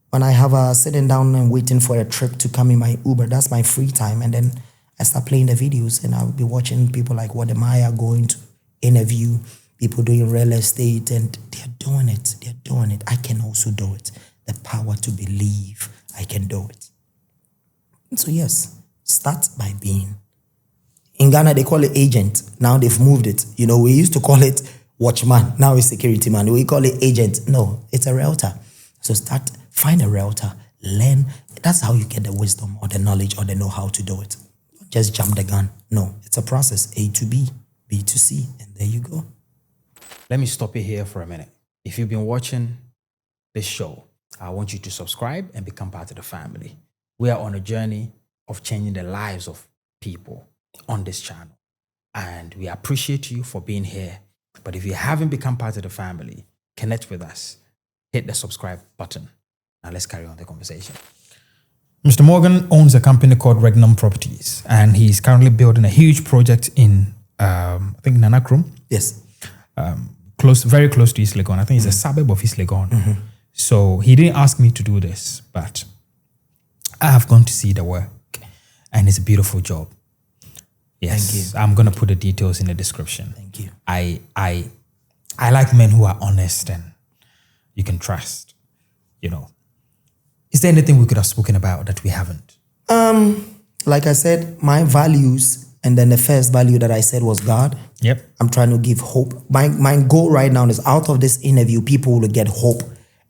When I have sitting down and waiting for a trip to come in my Uber, that's my free time. And then I start playing the videos and I'll be watching people like Wademaya going to interview people doing real estate, and they're doing it. They're doing it. I can also do it. The power to believe I can do it. And so yes, start by being. In Ghana, they call it agent. Now they've moved it. You know, we used to call it watchman. Now it's security man. We call it agent. No, it's a realtor. So find a realtor, learn. That's how you get the wisdom or the knowledge or the know-how to do it. Just jump the gun. No, it's a process. A to B, B to C, and there you go. Let me stop you here for a minute. If you've been watching this show, I want you to subscribe and become part of the family. We are on a journey of changing the lives of people on this channel. And we appreciate you for being here. But if you haven't become part of the family, connect with us. Hit the subscribe button. Now let's carry on the conversation. Mr. Morgan owns a company called Properties, and he's currently building a huge project in, I think, Nanakrum. Yes. Very close to East Legon. I think it's a suburb of East Legon. So he didn't ask me to do this, but I have gone to see the work, and it's a beautiful job. Yes. Thank you. I'm going to put the details in the description. Thank you. I like men who are honest and you can trust, you know. Is there anything we could have spoken about that we haven't? Like I said, my values, and then the first value that I said was God. Yep. I'm trying to give hope. My goal right now is, out of this interview, people will get hope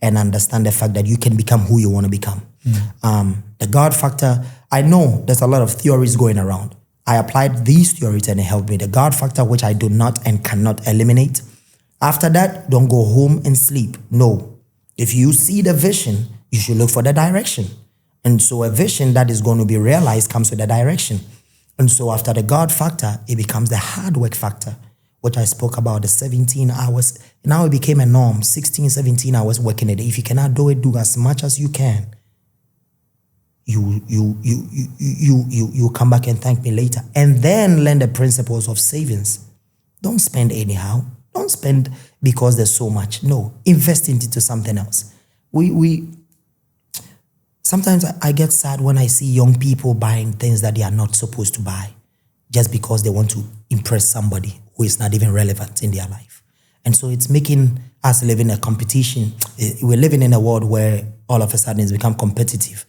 and understand the fact that you can become who you want to become. The God factor, I know there's a lot of theories going around. I applied these theories and it helped me. The God factor, which I do not and cannot eliminate. After that, don't go home and sleep. No. If you see the vision, you should look for the direction. And so a vision that is going to be realized comes with a direction. And so after the God factor, it becomes the hard work factor, which I spoke about, the 17 hours. Now it became a norm, 16, 17 hours working a day. If you cannot do it, do as much as you can. You come back and thank me later. And then learn the principles of savings. Don't spend anyhow. Don't spend because there's so much. No, invest into something else. Sometimes I get sad when I see young people buying things that they are not supposed to buy just because they want to impress somebody who is not even relevant in their life. And so it's making us live in a competition. We're living in a world where all of a sudden it's become competitive.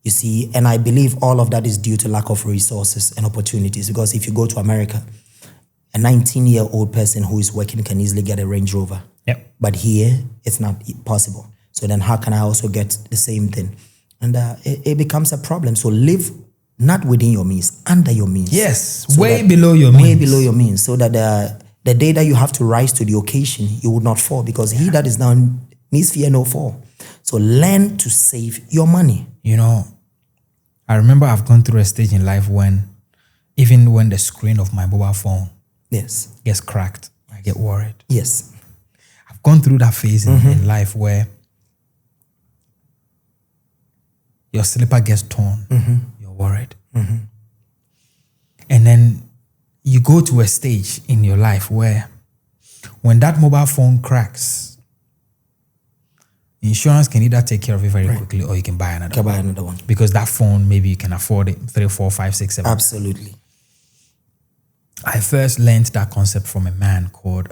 You see, and I believe all of that is due to lack of resources and opportunities, because if you go to America, a 19-year-old person who is working can easily get a Range Rover. Yep. But here, it's not possible. So then how can I also get the same thing? And it becomes a problem. So live not within your means, under your means. Yes, so way below your means. Way below your means, so that the day that you have to rise to the occasion, you will not fall, because he that is down needs fear no fall. So learn to save your money. You know, I remember I've gone through a stage in life even when the screen of my mobile phone gets cracked, I get worried. Yes. I've gone through that phase in life where your slipper gets torn, you're worried. And then you go to a stage in your life where when that mobile phone cracks, insurance can either take care of it very quickly or you can buy another one. Because that phone, maybe you can afford it 3, 4, 5, 6, 7. Absolutely. I first learned that concept from a man called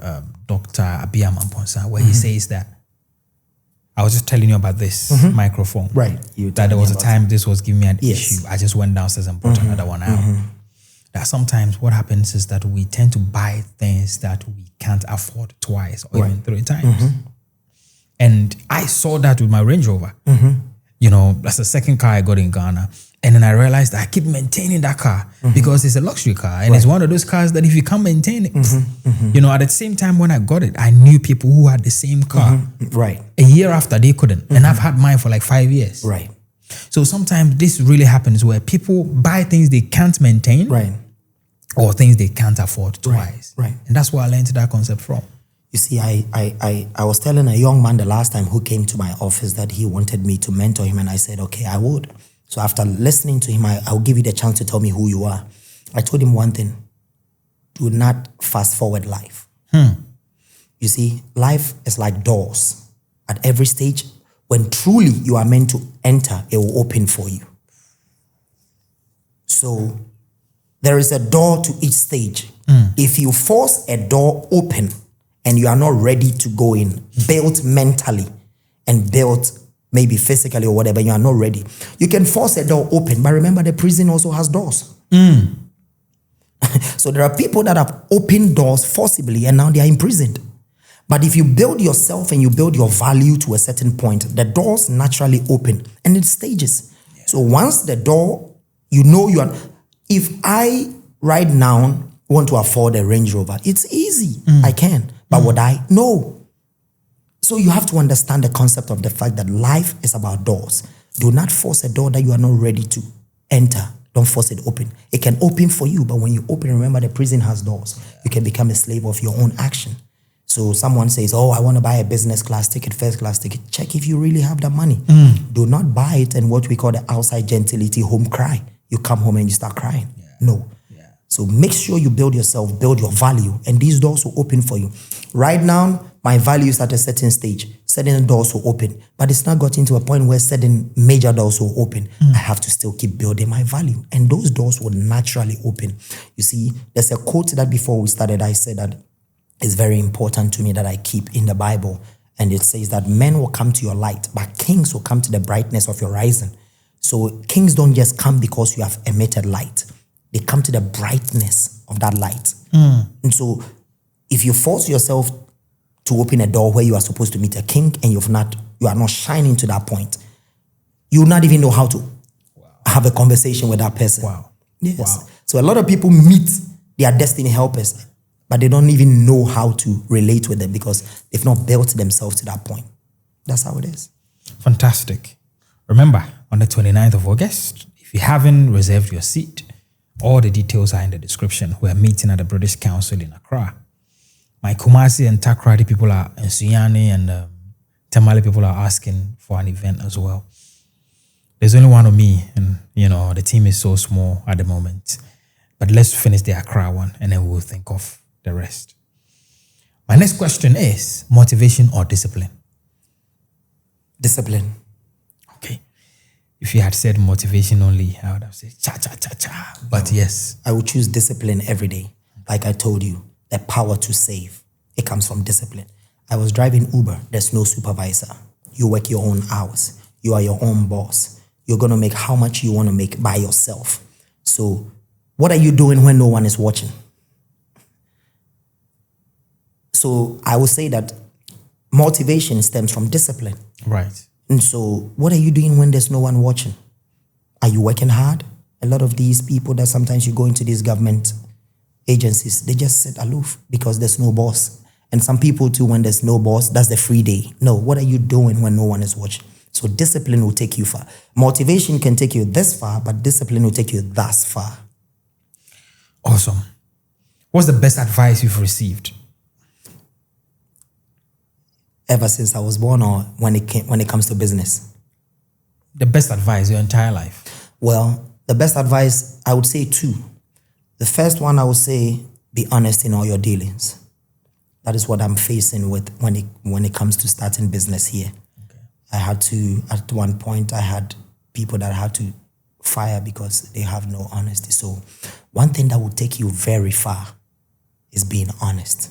Dr. Abiyam Amponsa, where he says that, I was just telling you about this microphone. Right. That there was a time this was giving me an issue. I just went downstairs and brought another one out. That sometimes what happens is that we tend to buy things that we can't afford twice or even 3 times. And I saw that with my Range Rover. You know, that's the second car I got in Ghana. And then I realized I keep maintaining that car because it's a luxury car. And it's one of those cars that if you can't maintain it, you know, at the same time when I got it, I knew people who had the same car. Right. A year after they couldn't. And I've had mine for like 5 years. Right. So sometimes this really happens where people buy things they can't maintain. Right. Or things they can't afford twice. Right. And that's where I learned that concept from. You see, I was telling a young man the last time who came to my office that he wanted me to mentor him, and I said, okay, I would. So after listening to him, I'll give you the chance to tell me who you are. I told him one thing: do not fast forward life. You see, life is like doors. At every stage, when truly you are meant to enter, it will open for you. So there is a door to each stage. If you force a door open and you are not ready to go in, built mentally and built maybe physically or whatever, you are not ready. You can force a door open, but remember the prison also has doors. So there are people that have opened doors forcibly and now they are imprisoned. But if you build yourself and you build your value to a certain point, the doors naturally open and it stages. So once the door, you know you are... If I right now want to afford a Range Rover, it's easy. I can. But would I? No. So you have to understand the concept of the fact that life is about doors. Do not force a door that you are not ready to enter. Don't force it open. It can open for you, but when you open, remember the prison has doors. You can become a slave of your own action. So someone says, oh, I want to buy a business class ticket, first class ticket. Check if you really have the money. Do not buy it and what we call the outside gentility home cry. You come home and you start crying. No. So make sure you build yourself, build your value, and these doors will open for you. Right now, my value is at a certain stage. Certain doors will open, but it's not gotten to a point where certain major doors will open. I have to still keep building my value, and those doors will naturally open. You see, there's a quote that before we started, I said that it's very important to me that I keep in the Bible, and it says that men will come to your light, but kings will come to the brightness of your rising. So kings don't just come because you have emitted light. They come to the brightness of that light. And so if you force yourself to open a door where you are supposed to meet a king and you are not shining to that point, you will not even know how to have a conversation with that person. Yes. So a lot of people meet their destiny helpers, but they don't even know how to relate with them because they've not built themselves to that point. That's how it is. Fantastic. Remember, on the 29th of August, if you haven't reserved your seat, all the details are in the description. We're meeting at the British Council in Accra. My Kumasi and Takrady people are, and Suyani and Tamale people are asking for an event as well. There's only one of me, and the team is so small at the moment. But let's finish the Accra one, and then we'll think of the rest. My next question is motivation or discipline? Discipline. Okay. If you had said motivation only, I would have said cha. But yes. I would choose discipline every day. Like I told you, the power to save, it comes from discipline. I was driving Uber. There's no supervisor. You work your own hours. You are your own boss. You're going to make how much you want to make by yourself. So what are you doing when no one is watching? So I would say that motivation stems from discipline. Right. And so what are you doing when there's no one watching? Are you working hard? A lot of these people that sometimes you go into these government agencies, they just sit aloof because there's no boss. And some people too, when there's no boss, that's the free day. No, what are you doing when no one is watching? So discipline will take you far. Motivation can take you this far, but discipline will take you thus far. Awesome. What's the best advice you've received? Ever since I was born, or when it comes to business? The best advice your entire life? Well, the best advice, I would say two. The first one, I would say, be honest in all your dealings. That is what I'm facing with when it comes to starting business here. Okay. I had to, at one point, I had people that I had to fire because they have no honesty. So one thing that will take you very far is being honest.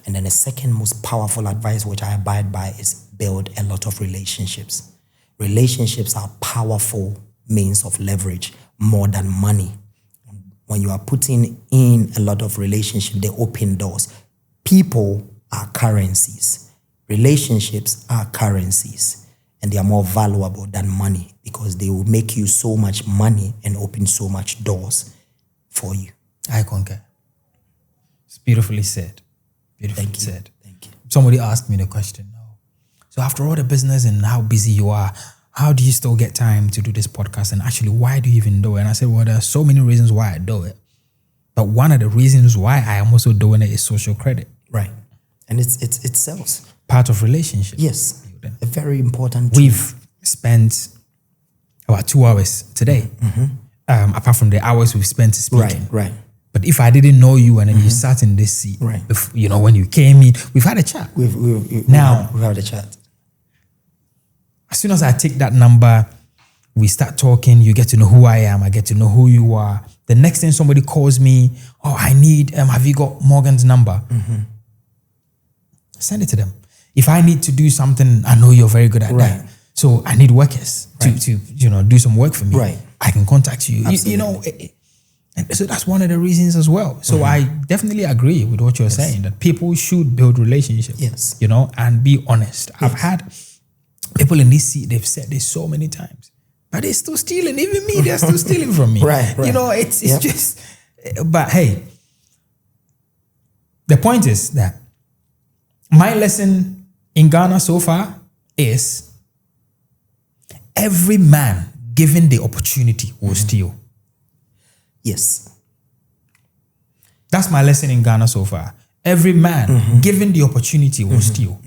And then the second most powerful advice, which I abide by, is build a lot of relationships. Relationships are powerful means of leverage more than money. When you are putting in a lot of relationships, they open doors. People are currencies. Relationships are currencies. And they are more valuable than money because they will make you so much money and open so much doors for you. I concur. It's beautifully said. Beautifully said. Thank you. Somebody asked me the question. So after all the business and how busy you are, how do you still get time to do this podcast? And actually, why do you even do it? And I said, well, there are so many reasons why I do it. But one of the reasons why I am also doing it is social credit. Right. And it sells. Part of relationship. Yes. A very important tool. We've spent about 2 hours today, apart from the hours we've spent speaking. Right. But if I didn't know you and then you sat in this seat, when you came in, we've had a chat. We've had a chat. As soon as I take that number, we start talking, you get to know who I am, I get to know who you are. The next thing somebody calls me, I need, have you got Morgan's number? Send it to them. If I need to do something, I know you're very good at that. So I need workers to do some work for me. Right. I can contact you. Absolutely. And so that's one of the reasons as well. So I definitely agree with what you're saying, that people should build relationships. Yes. And be honest. Yes. I've had people in this seat, they've said this so many times, but they're still stealing. Even me, they're still stealing from me. Right. It's just, but hey, the point is that my lesson in Ghana so far is every man given the opportunity will steal. Yes. That's my lesson in Ghana so far. Every man given the opportunity will steal.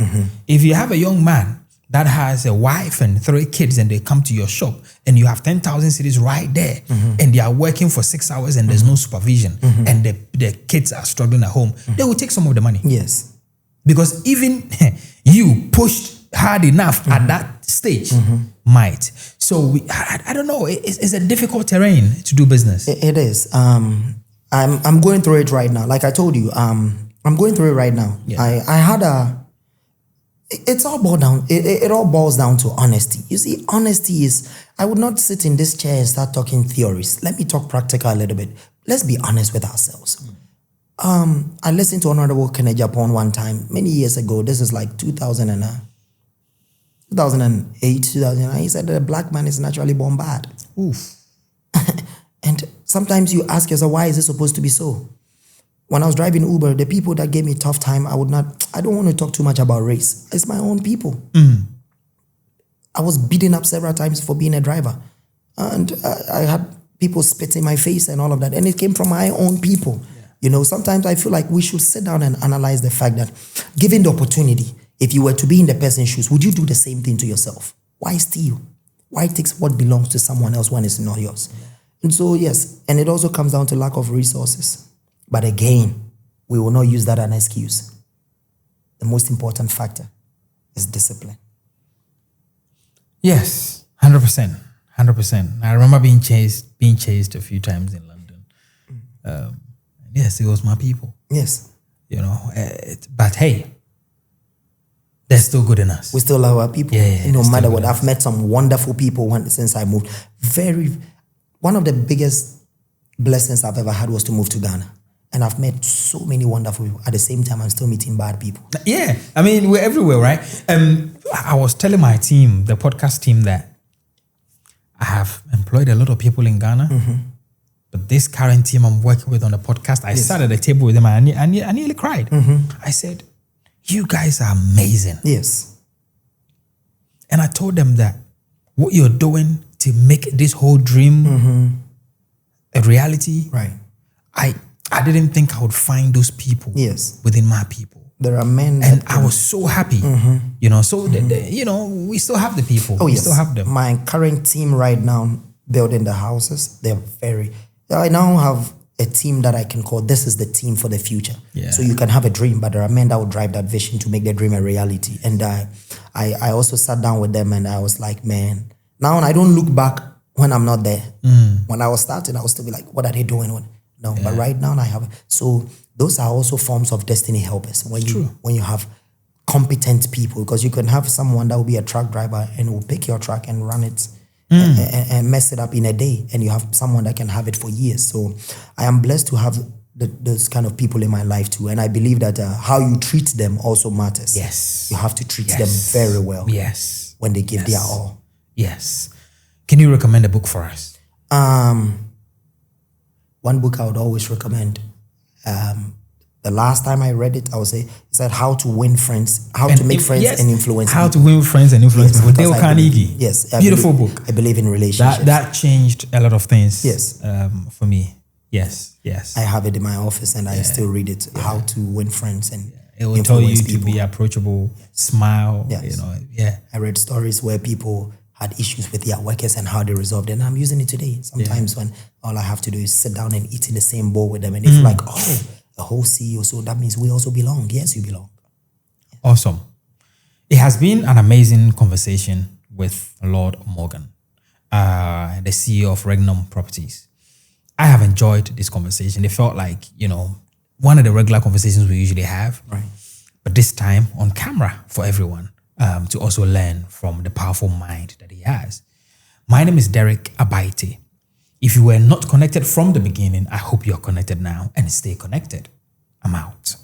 If you have a young man that has a wife and 3 kids and they come to your shop and you have 10,000 cedis right there and they are working for 6 hours and there's no supervision and the kids are struggling at home, they will take some of the money. Yes. Because even you pushed hard enough at that stage might. So I don't know. It's a difficult terrain to do business. It is. I'm going through it right now. Like I told you, I'm going through it right now. Yeah. I had it's all boiled down. It all boils down to honesty. You see, honesty is, I would not sit in this chair and start talking theories. Let me talk practical a little bit. Let's be honest with ourselves. I listened to Honorable Kenneth Japan one time, many years ago. This is like 2008, 2009. He said that a black man is naturally born bad. Oof. And sometimes you ask yourself, why is it supposed to be so? When I was driving Uber, the people that gave me a tough time, I don't want to talk too much about race. It's my own people. I was beaten up several times for being a driver. And I had people spit in my face and all of that. And it came from my own people. Yeah. Sometimes I feel like we should sit down and analyze the fact that given the opportunity, if you were to be in the person's shoes, would you do the same thing to yourself? Why steal? Why take what belongs to someone else when it's not yours? Yeah. And so, yes, and it also comes down to lack of resources. But again, we will not use that as an excuse. The most important factor is discipline. Yes, 100%. 100%. I remember being chased a few times in London. Yes, it was my people. Yes. But hey, they're still good in us. We still love our people. Yeah, no matter what. I've met some wonderful people since I moved. One of the biggest blessings I've ever had was to move to Ghana. And I've met so many wonderful people. At the same time, I'm still meeting bad people. Yeah. I mean, we're everywhere, right? I was telling my team, the podcast team, that I have employed a lot of people in Ghana. But this current team I'm working with on the podcast, I sat at the table with them and I nearly cried. I said, you guys are amazing. Yes. And I told them that what you're doing to make this whole dream a reality, right? I didn't think I would find those people within my people. There are men and I was so happy, so we still have the people. Oh, we yes. still have them. My current team right now building the houses, I now have a team that I can call, this is the team for the future. Yeah. So you can have a dream, but there are men that will drive that vision to make the dream a reality. And I also sat down with them and I was like, man, now I don't look back when I'm not there. When I was starting, I was still be like, what are they doing? But right now I have. So those are also forms of destiny helpers. When you have competent people, because you can have someone that will be a truck driver and will pick your truck and run it and mess it up in a day, and you have someone that can have it for years. So I am blessed to have those kind of people in my life too, and I believe that how you treat them also matters. Yes, you have to treat them very well. Yes, when they give their all. Yes. Can you recommend a book for us? One book I would always recommend. The last time I read it, I would say, it said How to Win Friends, to Make Friends and Influence How People. to Win Friends and Influence People. Dale Carnegie. Yes. Beautiful book. I believe in relationships. That changed a lot of things. Yes. For me. Yes. I have it in my office and I still read it. How to Win Friends and it will tell you people. To be approachable, smile. Yes. Yeah. I read stories where people had issues with their workers and how they resolved it. And I'm using it today. Sometimes when all I have to do is sit down and eat in the same bowl with them. And it's like, a whole CEO, so that means we also belong. Yes, you belong. Awesome. It has been an amazing conversation with Laud Morgan, the CEO of Regnum Properties. I have enjoyed this conversation. It felt like, one of the regular conversations we usually have, right? But this time on camera for everyone to also learn from the powerful mind that he has. My name is Derek Abaite. If you were not connected from the beginning, I hope you're connected now and stay connected. I'm out.